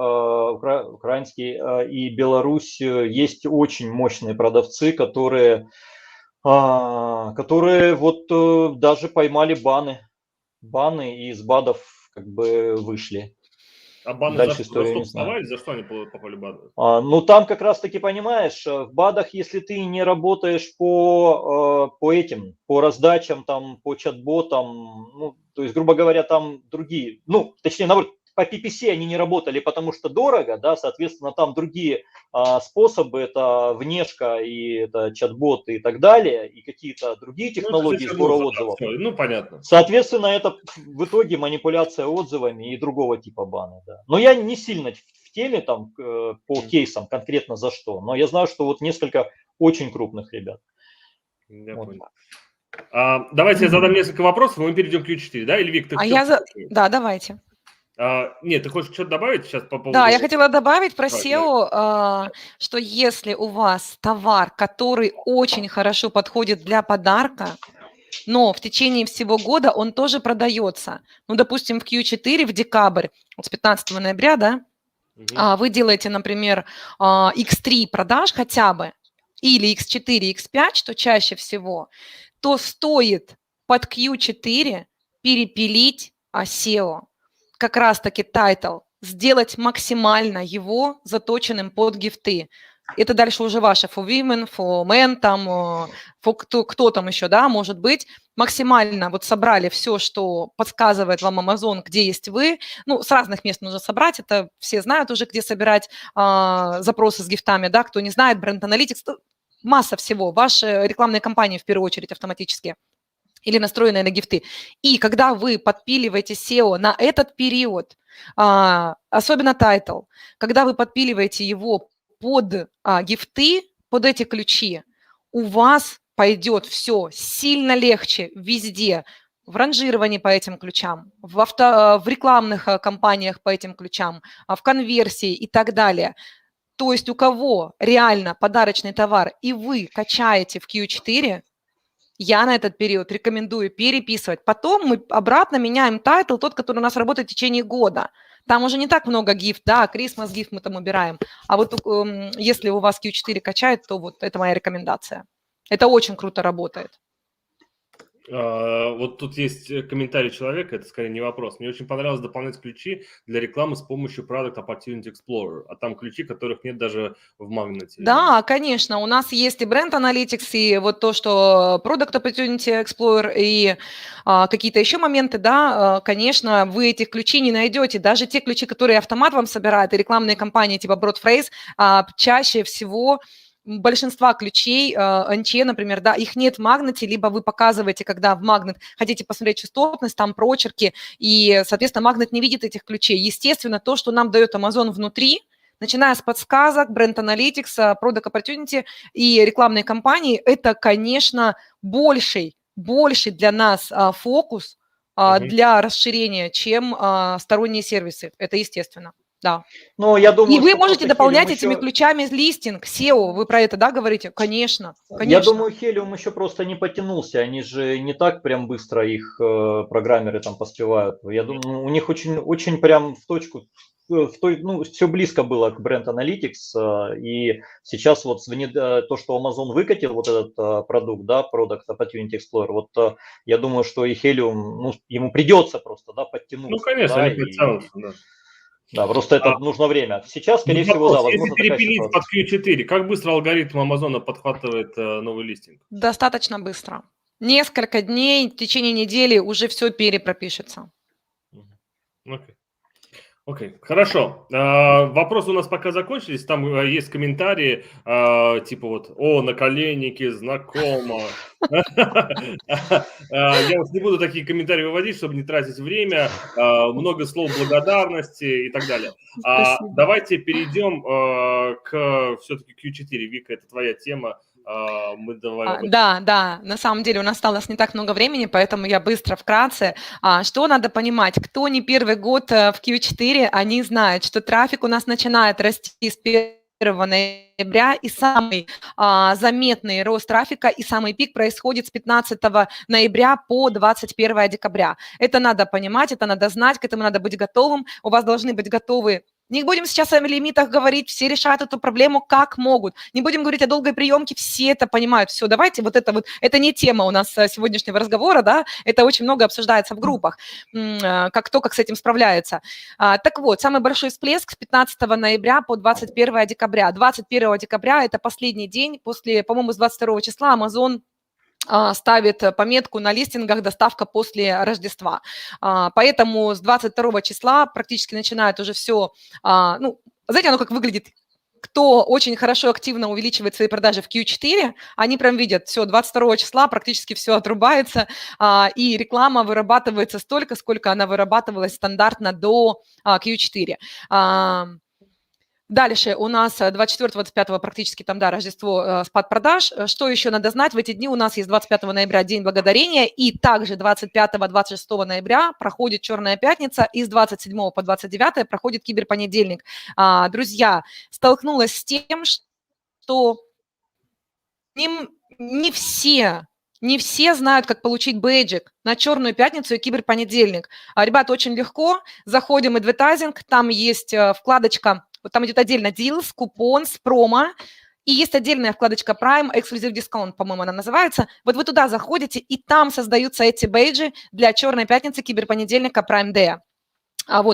украинские и Беларусь, есть очень мощные продавцы, которые вот даже поймали баны и из БАДов как бы вышли. А баны Дальше за историю что не знаю. вставали? За что они попали в баны? Ну, там как раз-таки, понимаешь, в БАДах, если ты не работаешь по раздачам, там, по чат-ботам, ну, то есть, грубо говоря, там другие, ну, точнее, наоборот, по PPC они не работали, потому что дорого, да, соответственно, там другие способы, это внешка и это чат-бот и так далее, и какие-то другие технологии сбора отзывов. Ну, понятно. Соответственно, это в итоге манипуляция отзывами и другого типа баны, да. Но я не сильно в теме там по кейсам конкретно за что, но я знаю, что вот несколько очень крупных ребят. Я Вот. понял. Давайте я задам несколько вопросов, и мы перейдем к Q4, да? Или Вик, ты Да, давайте. Нет, ты хочешь что-то добавить сейчас по поводу... Да, я хотела добавить про SEO, что если у вас товар, который очень хорошо подходит для подарка, но в течение всего года он тоже продается. Ну, допустим, в Q4 в декабрь, вот с 15 ноября, да, вы делаете, например, X3 продаж хотя бы, или X4, X5, что чаще всего, то стоит под Q4 перепилить SEO, как раз-таки тайтл, сделать максимально его заточенным под гифты. Это дальше уже ваше for women, for men, там, for кто там еще, да, может быть. Максимально вот собрали все, что подсказывает вам Amazon, где есть вы. Ну, с разных мест нужно собрать, это все знают уже, где собирать запросы с гифтами, да, кто не знает, Brand Analytics, масса всего. Ваши рекламные кампании в первую очередь автоматически или настроенные на гифты. И когда вы подпиливаете SEO на этот период, особенно тайтл, когда вы подпиливаете его под гифты, под эти ключи, у вас пойдет все сильно легче везде, в ранжировании по этим ключам, в рекламных кампаниях по этим ключам, в конверсии и так далее. То есть у кого реально подарочный товар, и вы качаете в Q4, я на этот период рекомендую переписывать. Потом мы обратно меняем тайтл, тот, который у нас работает в течение года. Там уже не так много гифт, да, Christmas гифт мы там убираем. А вот если у вас Q4 качает, то вот это моя рекомендация. Это очень круто работает. Вот тут есть комментарий человека, это скорее не вопрос. Мне очень понравилось дополнять ключи для рекламы с помощью Product Opportunity Explorer, а там ключи, которых нет даже в Магните. Да, конечно, у нас есть и Brand Analytics, и вот то, что Product Opportunity Explorer, и какие-то еще моменты, да, конечно, вы этих ключей не найдете. Даже те ключи, которые автомат вам собирает, и рекламные кампании типа Broadphrase, чаще всего большинства ключей, NC, например, да, их нет в Магните, либо вы показываете, когда в Магнит хотите посмотреть частотность, там прочерки, и, соответственно, Магнит не видит этих ключей. Естественно, то, что нам дает Amazon внутри, начиная с подсказок, Brand Analytics, Product Opportunity и рекламные кампании, это, конечно, больший для нас фокус для расширения, чем сторонние сервисы. Это естественно. Да. Ну, я думаю, и вы можете дополнять этими ключами листинг, SEO. Вы про это, да, говорите? Конечно. Я думаю, Helium еще просто не потянулся. Они же не так прям быстро их программеры там поспевают. Я думаю, у них очень прям в точку, все близко было к Brand Analytics. И сейчас вот то, что Amazon выкатил вот этот продукт, да, Product Opportunity Explorer, вот я думаю, что и Helium, ему придется просто, да, подтянуться. Ну, конечно, да, они подтянутся, да. Да, просто это нужно время. Сейчас, скорее всего, да, возможно, если перепилить под Q4, как быстро алгоритм Амазона подхватывает новый листинг? Достаточно быстро. Несколько дней, в течение недели уже все перепропишется. Окей, хорошо. Вопросы у нас пока закончились. Там есть комментарии, типа вот, наколенники, знакомо. Я не буду такие комментарии выводить, чтобы не тратить время. Много слов благодарности и так далее. Давайте перейдем к все-таки Q4. Вика, это твоя тема. Мы давай об этом. Да, на самом деле у нас осталось не так много времени, поэтому я быстро, вкратце. Что надо понимать? Кто не первый год в Q4, они знают, что трафик у нас начинает расти с 1 ноября, и самый заметный рост трафика и самый пик происходит с 15 ноября по 21 декабря. Это надо понимать, это надо знать, к этому надо быть готовым. У вас должны быть готовы. Не будем сейчас о лимитах говорить, все решают эту проблему как могут. Не будем говорить о долгой приемке, все это понимают. Все, давайте это не тема у нас сегодняшнего разговора, да, это очень много обсуждается в группах, как с этим справляется. Так вот, самый большой всплеск с 15 ноября по 21 декабря. 21 декабря – это последний день после, по-моему, с 22 числа Amazon ставит пометку на листингах «Доставка после Рождества». Поэтому с 22 числа практически начинает уже все, знаете, оно как выглядит. Кто очень хорошо, активно увеличивает свои продажи в Q4, они прям видят, все, 22 числа практически все отрубается, и реклама вырабатывается столько, сколько она вырабатывалась стандартно до Q4. Дальше у нас 24-25 практически там, да, Рождество, спад продаж. Что еще надо знать? В эти дни у нас есть 25 ноября День Благодарения, и также 25-26 ноября проходит Черная пятница, и с 27 по 29 проходит Киберпонедельник. Друзья, столкнулась с тем, что не все знают, как получить бейджик на Черную пятницу и Киберпонедельник. Ребята, очень легко. Заходим в Advertising, там есть вкладочка, вот там идет отдельно Deals, Coupons, промо, и есть отдельная вкладочка Prime, Exclusive Discount, по-моему, она называется. Вот вы туда заходите, и там создаются эти бейджи для Черной пятницы, Киберпонедельника, Prime Day.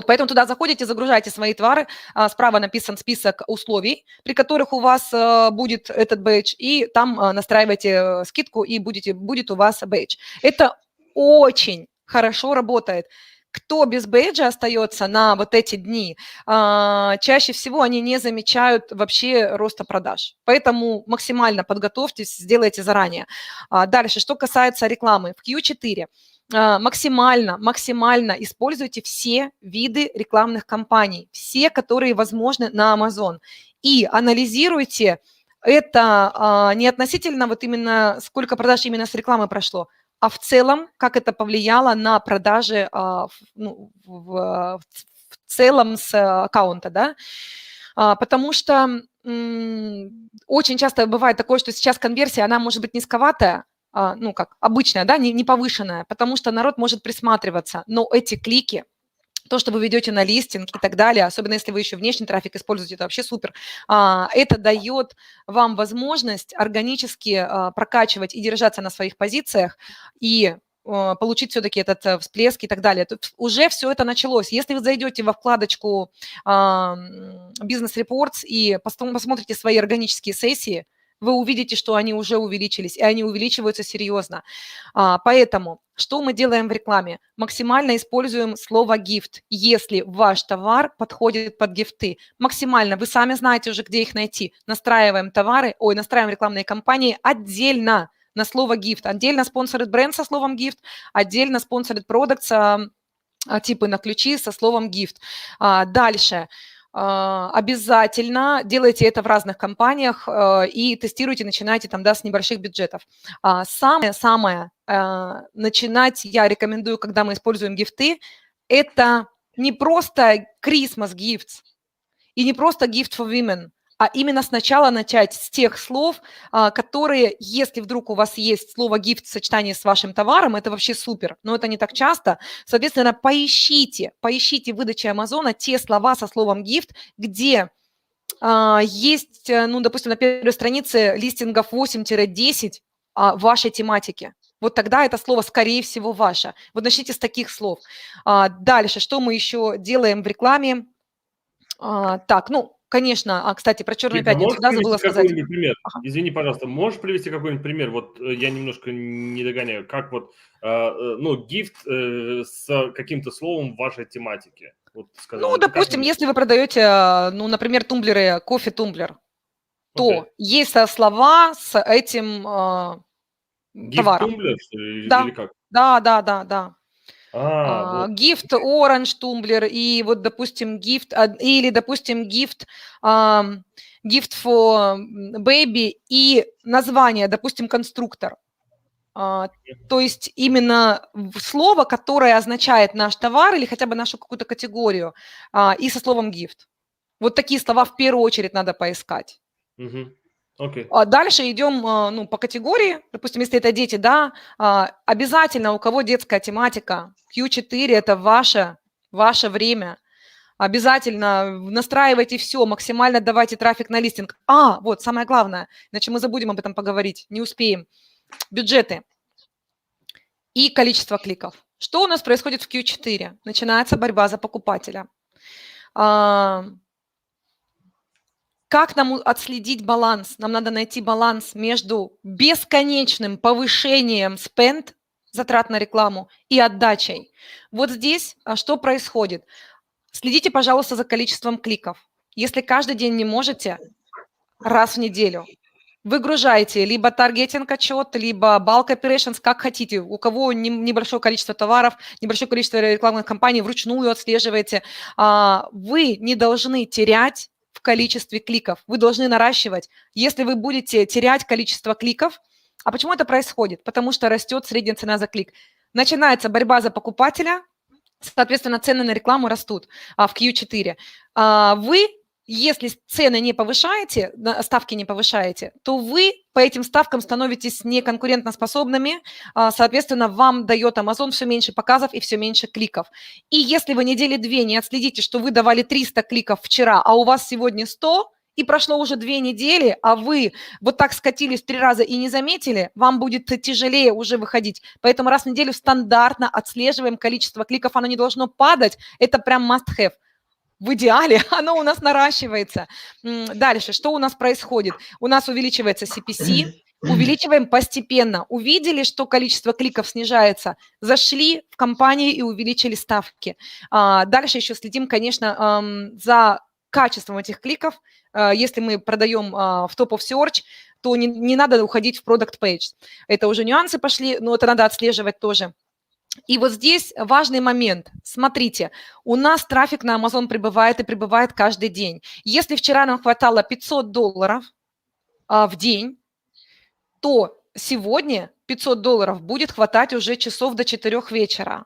Поэтому туда заходите, загружаете свои товары, справа написан список условий, при которых у вас будет этот бейдж, и там настраиваете скидку, и будет у вас бейдж. Это очень хорошо работает. Кто без бейджа остается на вот эти дни, чаще всего они не замечают вообще роста продаж. Поэтому максимально подготовьтесь, сделайте заранее. Дальше, что касается рекламы. В Q4 максимально используйте все виды рекламных кампаний, все, которые возможны на Amazon. И анализируйте это не относительно вот именно сколько продаж именно с рекламы прошло, а в целом, как это повлияло на продажи в целом с аккаунта, да, потому что очень часто бывает такое, что сейчас конверсия, она может быть низковатая, как обычная, да, не повышенная, потому что народ может присматриваться, но эти клики, то, что вы ведете на листинг и так далее, особенно если вы еще внешний трафик используете, это вообще супер. Это дает вам возможность органически прокачивать и держаться на своих позициях и получить все-таки этот всплеск и так далее. Тут уже все это началось. Если вы зайдете во вкладочку Business Reports и посмотрите свои органические сессии, вы увидите, что они уже увеличились, и они увеличиваются серьезно. Поэтому что мы делаем в рекламе? Максимально используем слово «гифт», если ваш товар подходит под гифты. Максимально, вы сами знаете уже, где их найти. Настраиваем рекламные кампании отдельно на слово «гифт». Отдельно sponsored бренд со словом «гифт», отдельно sponsored products, типы на ключи со словом «гифт». Дальше. Обязательно делайте это в разных компаниях и тестируйте, начинайте там, да, с небольших бюджетов. Самое начинать я рекомендую, когда мы используем гифты, это не просто Christmas gifts и не просто gift for women, а именно сначала начать с тех слов, которые, если вдруг у вас есть слово «гифт» в сочетании с вашим товаром, это вообще супер, но это не так часто. Соответственно, поищите в выдаче Амазона те слова со словом «гифт», где есть, допустим, на первой странице листингов 8-10 вашей тематики. Вот тогда это слово, скорее всего, ваше. Вот начните с таких слов. Дальше, что мы еще делаем в рекламе? Конечно, кстати, про Черную пятницу, да, забыла сказать. Пример? Ага. Извини, пожалуйста, можешь привести какой-нибудь пример? Вот я немножко не догоняю, как гифт с каким-то словом в вашей тематике. Вот, скажем, допустим, если вы продаете, например, тумблеры, кофе-тумблер, то есть слова с этим товаром. Гифт-тумблер, что ли, Да. или как? Да. Вот. Гифт оранж тумблер и вот, допустим, гифт gift for baby и название, допустим, конструктор. То есть именно слово, которое означает наш товар или хотя бы нашу какую-то категорию, и со словом gift. Вот такие слова в первую очередь надо поискать. Окей. Дальше идем по категории. Допустим, если это дети, да, обязательно у кого детская тематика, Q4 – это ваше время. Обязательно настраивайте все, максимально давайте трафик на листинг. Вот самое главное, иначе мы забудем об этом поговорить, не успеем. Бюджеты и количество кликов. Что у нас происходит в Q4? Начинается борьба за покупателя. Как нам отследить баланс? Нам надо найти баланс между бесконечным повышением spend, затрат на рекламу, и отдачей. Вот здесь что происходит? Следите, пожалуйста, за количеством кликов. Если каждый день не можете, раз в неделю выгружайте либо таргетинг отчет, либо bulk operations, как хотите. У кого небольшое количество товаров, небольшое количество рекламных кампаний, вручную отслеживайте. Вы не должны терять в количестве кликов. Вы должны наращивать. Если вы будете терять количество кликов, а почему это происходит? Потому что растет средняя цена за клик. Начинается борьба за покупателя, соответственно, цены на рекламу растут в Q4. Вы, если цены не повышаете, ставки не повышаете, то вы по этим ставкам становитесь неконкурентоспособными, соответственно, вам дает Amazon все меньше показов и все меньше кликов. И если вы недели 2 не отследите, что вы давали 300 кликов вчера, а у вас сегодня 100, и прошло уже 2 недели, а вы вот так скатились 3 раза и не заметили, вам будет тяжелее уже выходить. Поэтому раз в неделю стандартно отслеживаем количество кликов, оно не должно падать, это прям must-have. В идеале оно у нас наращивается. Дальше, что у нас происходит? У нас увеличивается CPC, увеличиваем постепенно. Увидели, что количество кликов снижается, зашли в компанию и увеличили ставки. Дальше еще следим, конечно, за качеством этих кликов. Если мы продаем в Top of Search, то не надо уходить в Product Page. Это уже нюансы пошли, но это надо отслеживать тоже. И вот здесь важный момент. Смотрите, у нас трафик на Amazon прибывает и прибывает каждый день. Если вчера нам хватало $500 в день, то сегодня $500 будет хватать уже часов до 4 вечера.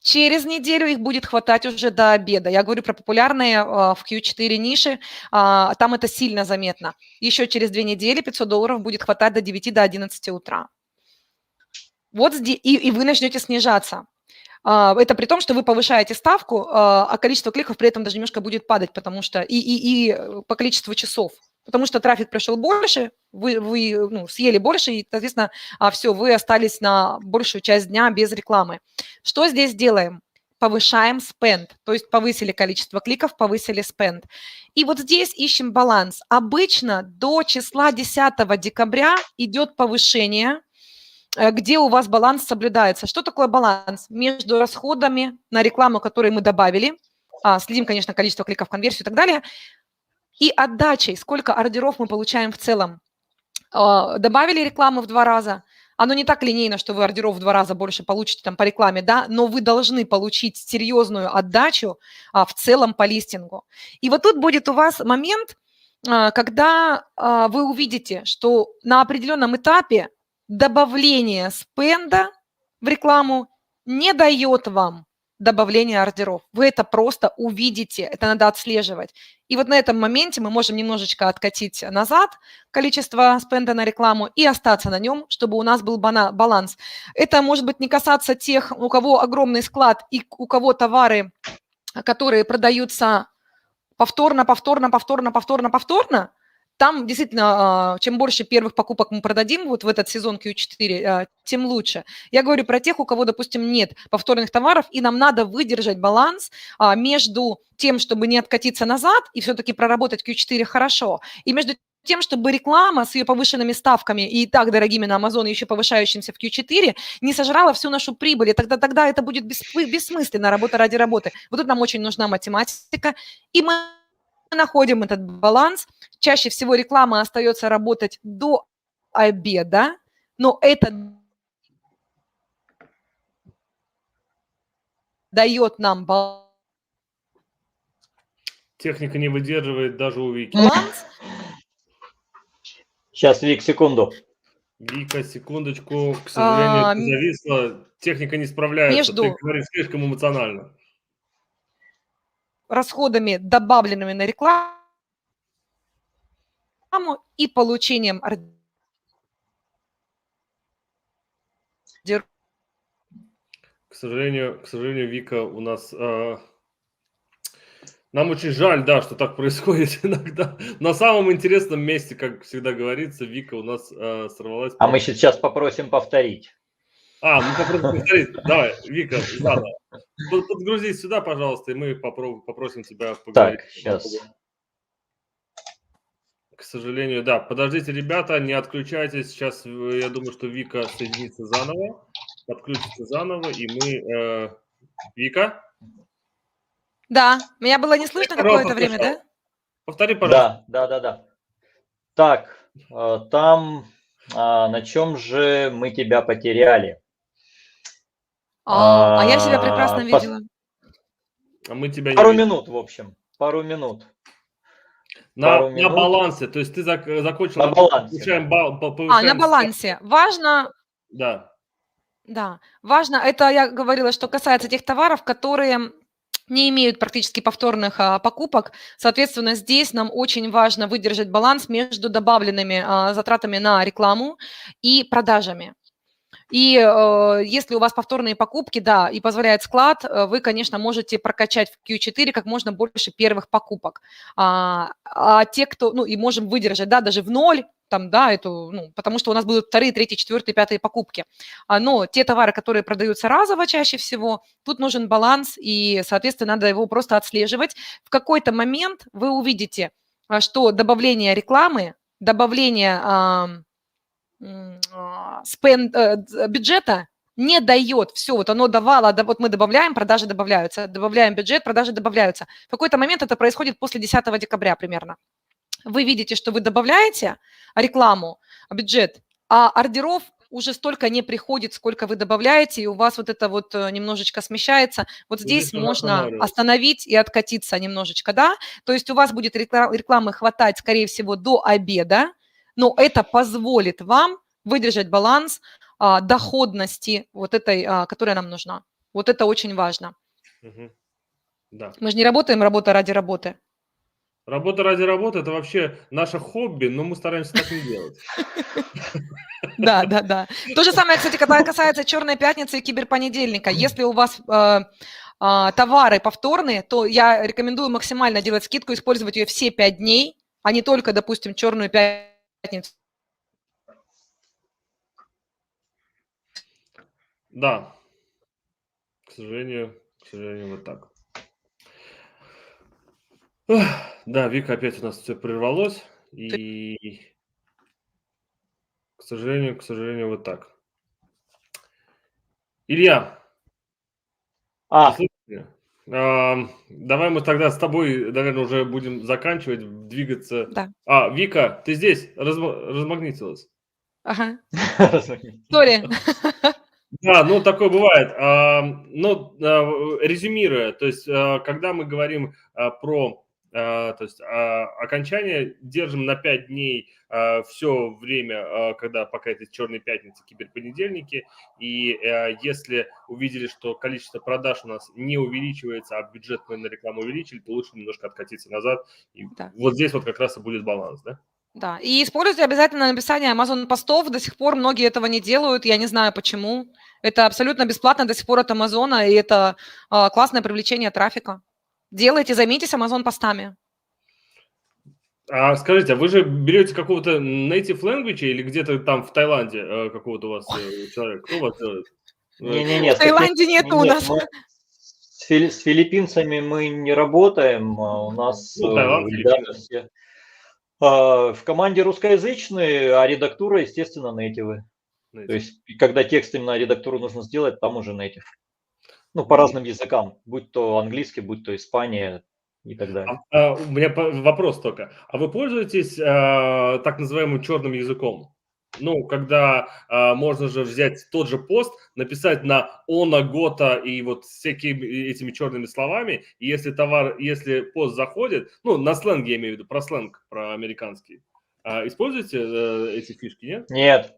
Через неделю их будет хватать уже до обеда. Я говорю про популярные в Q4 ниши, там это сильно заметно. Еще через 2 недели $500 будет хватать до 9, до 11 утра. Вот здесь, и вы начнете снижаться. Это при том, что вы повышаете ставку, а количество кликов при этом даже немножко будет падать, потому что и по количеству часов. Потому что трафик пришел больше, вы съели больше, и, соответственно, все, вы остались на большую часть дня без рекламы. Что здесь делаем? Повышаем spend, то есть повысили количество кликов, повысили spend. И вот здесь ищем баланс. Обычно до числа 10 декабря идет повышение, где у вас баланс соблюдается. Что такое баланс? Между расходами на рекламу, которые мы добавили, следим, конечно, количество кликов, конверсию и так далее, и отдачей, сколько ордеров мы получаем в целом. Добавили рекламу в 2 раза, оно не так линейно, что вы ордеров в 2 раза больше получите там по рекламе, да, но вы должны получить серьезную отдачу в целом по листингу. И вот тут будет у вас момент, когда вы увидите, что на определенном этапе добавление спенда в рекламу не дает вам добавления ордеров. Вы это просто увидите, это надо отслеживать. И вот на этом моменте мы можем немножечко откатить назад количество спенда на рекламу и остаться на нем, чтобы у нас был баланс. Это может быть не касаться тех, у кого огромный склад и у кого товары, которые продаются повторно. Там действительно, чем больше первых покупок мы продадим вот в этот сезон Q4, тем лучше. Я говорю про тех, у кого, допустим, нет повторных товаров, и нам надо выдержать баланс между тем, чтобы не откатиться назад и все-таки проработать Q4 хорошо, и между тем, чтобы реклама с ее повышенными ставками и так дорогими на Amazon, еще повышающимся в Q4, не сожрала всю нашу прибыль, и тогда это будет бессмысленно, работа ради работы. Вот тут нам очень нужна математика, и мы находим этот баланс. Чаще всего реклама остается работать до обеда, но это дает нам баланс. Техника не выдерживает даже у Вики. Баланс Сейчас, Вик, секунду. Вика, секундочку, к сожалению, А, ты зависла, техника не справляется, ты Между говоришь слишком эмоционально. расходами, добавленными на рекламу, и получением ордеров. К сожалению, Вика, у нас... нам очень жаль, да, что так происходит иногда. На самом интересном месте, как всегда говорится, Вика у нас сорвалась. А мы сейчас попросим повторить. Ну попробуй повторить. Давай, Вика, заново. Подгрузись сюда, пожалуйста, и мы попросим тебя поговорить. Так, сейчас. К сожалению, да. Подождите, ребята, не отключайтесь. Сейчас, я думаю, что Вика соединится заново, подключится заново, и мы... Вика? Да, меня было не слышно какое-то время, да? Повтори, пожалуйста. Да. Так, там на чем же мы тебя потеряли? А я себя прекрасно видела. А мы тебя не Пару видим. минут, в общем. Пару минут. На балансе, то есть ты закончил... На балансе. Повышаем На балансе. Важно... Да. Да, важно, это я говорила, что касается тех товаров, которые не имеют практически повторных покупок. Соответственно, здесь нам очень важно выдержать баланс между добавленными затратами на рекламу и продажами. И если у вас повторные покупки, да, и позволяет склад, вы, конечно, можете прокачать в Q4 как можно больше первых покупок. А те, кто, и можем выдержать, да, даже в ноль, там, да, потому что у нас будут вторые, третьи, четвертые, пятые покупки. Но те товары, которые продаются разово чаще всего, тут нужен баланс, и, соответственно, надо его просто отслеживать. В какой-то момент вы увидите, что добавление рекламы, добавление бюджета не дает. Все, вот оно давало, вот мы добавляем, продажи добавляются, добавляем бюджет, продажи добавляются. В какой-то момент это происходит после 10 декабря примерно. Вы видите, что вы добавляете рекламу, бюджет, а ордеров уже столько не приходит, сколько вы добавляете, и у вас вот это вот немножечко смещается. Вот здесь можно остановить и откатиться немножечко, да? То есть у вас будет рекламы хватать, скорее всего, до обеда, но это позволит вам выдержать баланс доходности вот этой, которая нам нужна. Вот это очень важно. Угу. Да. Мы же не работаем работа ради работы. Работа ради работы – это вообще наше хобби, но мы стараемся так не делать. Да. То же самое, кстати, когда касается «Черной пятницы» и «Киберпонедельника». Если у вас товары повторные, то я рекомендую максимально делать скидку, использовать ее все 5 дней, а не только, допустим, «Черную пятницу». Да, к сожалению, вот так. Да, Вика, опять у нас все прервалось, и, к сожалению, вот так. Илья, давай мы тогда с тобой, наверное, уже будем заканчивать, двигаться. Да. Вика, ты здесь? Размагнитилась? Ага. Сори. Да, такое бывает. Резюмируя, то есть, когда мы говорим про окончание, держим на 5 дней все время, пока это черные пятницы, киберпонедельники, и если увидели, что количество продаж у нас не увеличивается, а бюджет мы на рекламу увеличили, то лучше немножко откатиться назад. И вот здесь вот как раз и будет баланс, да? Да, и используйте обязательно написание Amazon-постов. До сих пор многие этого не делают, я не знаю почему. Это абсолютно бесплатно до сих пор от Амазона, и это классное привлечение трафика. Делайте, займитесь Amazon-постами. Скажите, а вы же берете какого-то native language или где-то там в Таиланде какого-то у вас человека? Кто у вас делает? Не-не-не. В Таиланде нету у нас. С филиппинцами мы не работаем, у нас ребята все... В команде русскоязычные, а редактура, естественно, нейтивы. То есть, когда текст именно редактуру нужно сделать, там уже нейтив. По разным языкам, будь то английский, будь то Испания и так далее. У меня вопрос только. А вы пользуетесь так называемым черным языком? Когда можно же взять тот же пост, написать на «она», «гота» и вот всякими этими черными словами, и если пост заходит, на сленге я имею в виду, про сленг, про американский, Используете эти фишки, нет? Нет,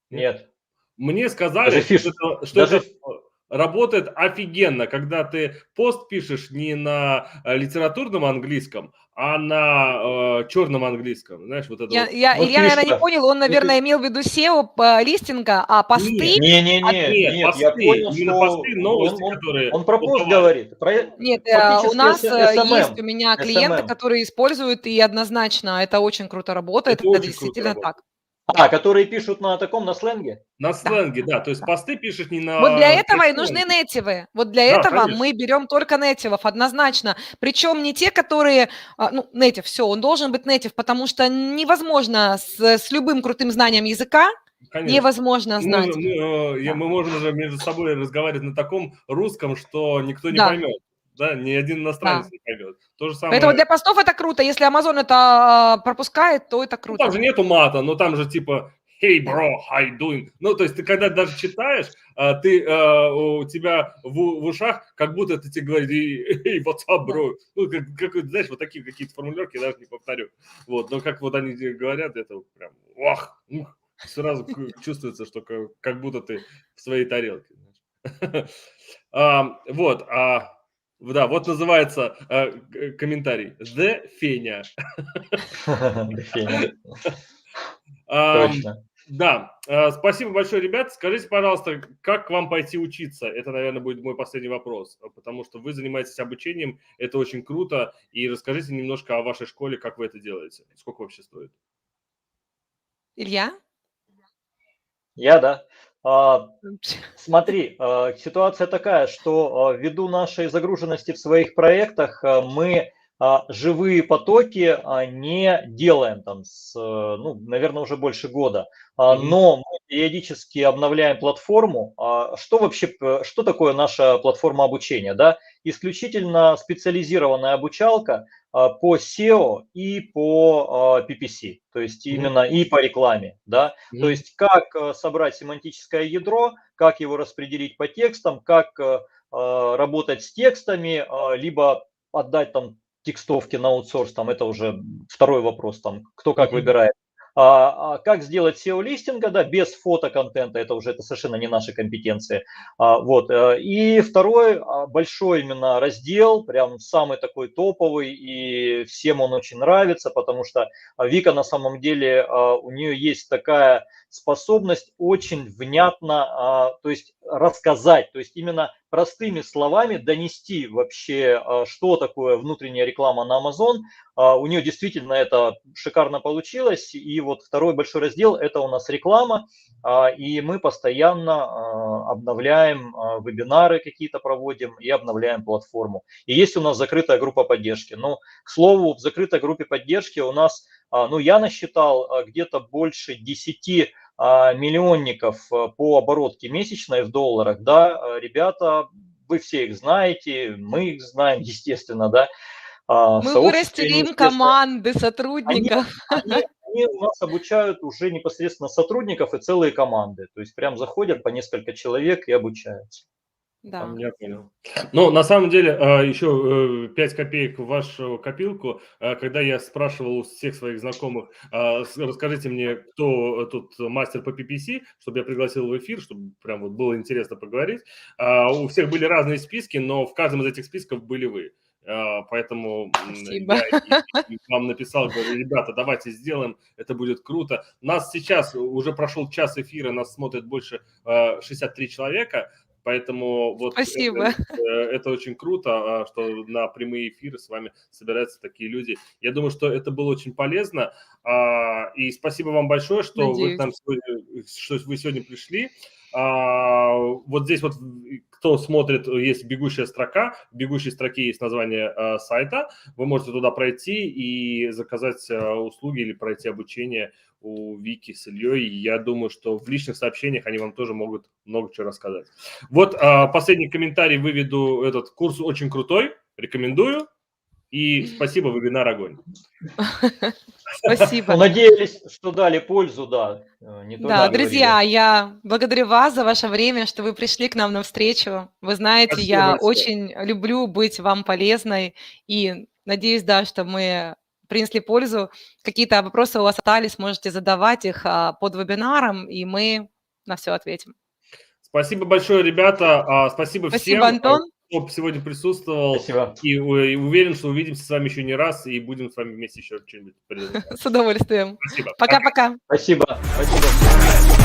нет. Мне сказали, Даже фиш, что даже это работает офигенно, когда ты пост пишешь не на литературном английском, а на черном английском. Знаешь, вот это вот. Илья, наверное, не фишка. понял, он, Ну, ты- наверное, имел в виду SEO листинга, а посты... Не, Нет, нет, посты, я понял, именно что посты, новости, которые он про вот пост давай. говорит. Нет, у Фактически нас есть SMM. у меня клиенты, которые используют, и однозначно это очень круто работает, Это это очень круто действительно работает. так. Да. Которые пишут на таком, на сленге? На сленге, да. То есть посты пишешь не Вот для на этого и красивом. нужны нейтивы. Вот для Да, этого конечно. мы берем только нейтивов, однозначно. Причем не те, которые, нейтив, все, он должен быть нейтив, потому что невозможно с любым крутым знанием языка, Конечно. невозможно знать. Мы можем уже между собой разговаривать на таком русском, что никто не Да. поймет. Да, ни один иностранец не поймет. То же самое. Поэтому для постов это круто. Если Amazon это пропускает, то это Ну, круто. там же нету мата, но там же типа «Hey, bro, how you doing?» Ну, то есть ты когда даже читаешь, у тебя в ушах как будто это тебе говорит «Hey, what's up, bro?» Ну, как, знаешь, вот такие какие-то формулировки, я даже не повторю. Вот, но как вот они говорят, это прям «Ох!» Сразу чувствуется, что как будто ты в своей тарелке. Вот, да, вот называется комментарий «The Феня». Феня. Точно. Да, спасибо большое, ребят. Скажите, пожалуйста, как к вам пойти учиться? Это, наверное, будет мой последний вопрос, потому что вы занимаетесь обучением, это очень круто. И расскажите немножко о вашей школе, как вы это делаете, сколько вообще стоит. Илья? Я, да. Смотри, ситуация такая, что ввиду нашей загруженности в своих проектах мы живые потоки не делаем там наверное, уже больше года. Но мы периодически обновляем платформу. Что такое наша платформа обучения? Да? Исключительно специализированная обучалка по SEO и по PPC, то есть именно и по рекламе, да, то есть как собрать семантическое ядро, как его распределить по текстам, как работать с текстами, либо отдать там текстовки на аутсорс, там это уже второй вопрос, там кто как выбирает. Как сделать SEO-листинга, да, без фотоконтента, это совершенно не наши компетенции. Вот. И второй большой именно раздел, прям самый такой топовый, и всем он очень нравится, потому что Вика на самом деле, у нее есть такая способность очень внятно, то есть рассказать, то есть именно простыми словами донести вообще, что такое внутренняя реклама на Amazon. У нее действительно это шикарно получилось. И вот второй большой раздел – это у нас реклама. И мы постоянно обновляем вебинары какие-то проводим и обновляем платформу. И есть у нас закрытая группа поддержки. Но, к слову, в закрытой группе поддержки у нас, я насчитал где-то больше 10 миллионников по оборотке месячной в долларах, да, ребята, вы все их знаете, мы их знаем, естественно, да. Мы вырастили им команды сотрудников. Они у нас обучают уже непосредственно сотрудников и целые команды, то есть прям заходят по несколько человек и обучаются. Да. Я понял. Ну, на самом деле, еще 5 копеек в вашу копилку. Когда я спрашивал у всех своих знакомых, расскажите мне, кто тут мастер по PPC, чтобы я пригласил в эфир, чтобы прям вот было интересно поговорить. У всех были разные списки, но в каждом из этих списков были вы. Поэтому Спасибо. я вам написал, говорю, ребята, давайте сделаем, это будет круто. Нас сейчас, уже прошел час эфира, нас смотрит больше 63 человека. Поэтому вот это очень круто, что на прямые эфиры с вами собираются такие люди. Я думаю, что это было очень полезно. И спасибо вам большое, что вы сегодня пришли. Вот здесь вот, кто смотрит, есть бегущая строка. В бегущей строке есть название сайта. Вы можете туда пройти и заказать услуги или пройти обучение у Вики с Ильей. Я думаю, что в личных сообщениях они вам тоже могут много чего рассказать. Вот последний комментарий выведу. Этот курс очень крутой, рекомендую. И спасибо, вебинар огонь. Спасибо. Надеялись, что дали пользу, да. Да, друзья, я благодарю вас за ваше время, что вы пришли к нам на встречу. Вы знаете, спасибо я большое. очень люблю быть вам полезной и надеюсь, да, что мы принесли пользу. Какие-то вопросы у вас остались, можете задавать их под вебинаром, и мы на все ответим. Спасибо большое, ребята. Спасибо Спасибо, всем, Антон. кто сегодня присутствовал. Спасибо. И уверен, что увидимся с вами еще не раз и будем с вами вместе еще что-нибудь придумать. С удовольствием. Спасибо. Пока-пока. Спасибо. Спасибо.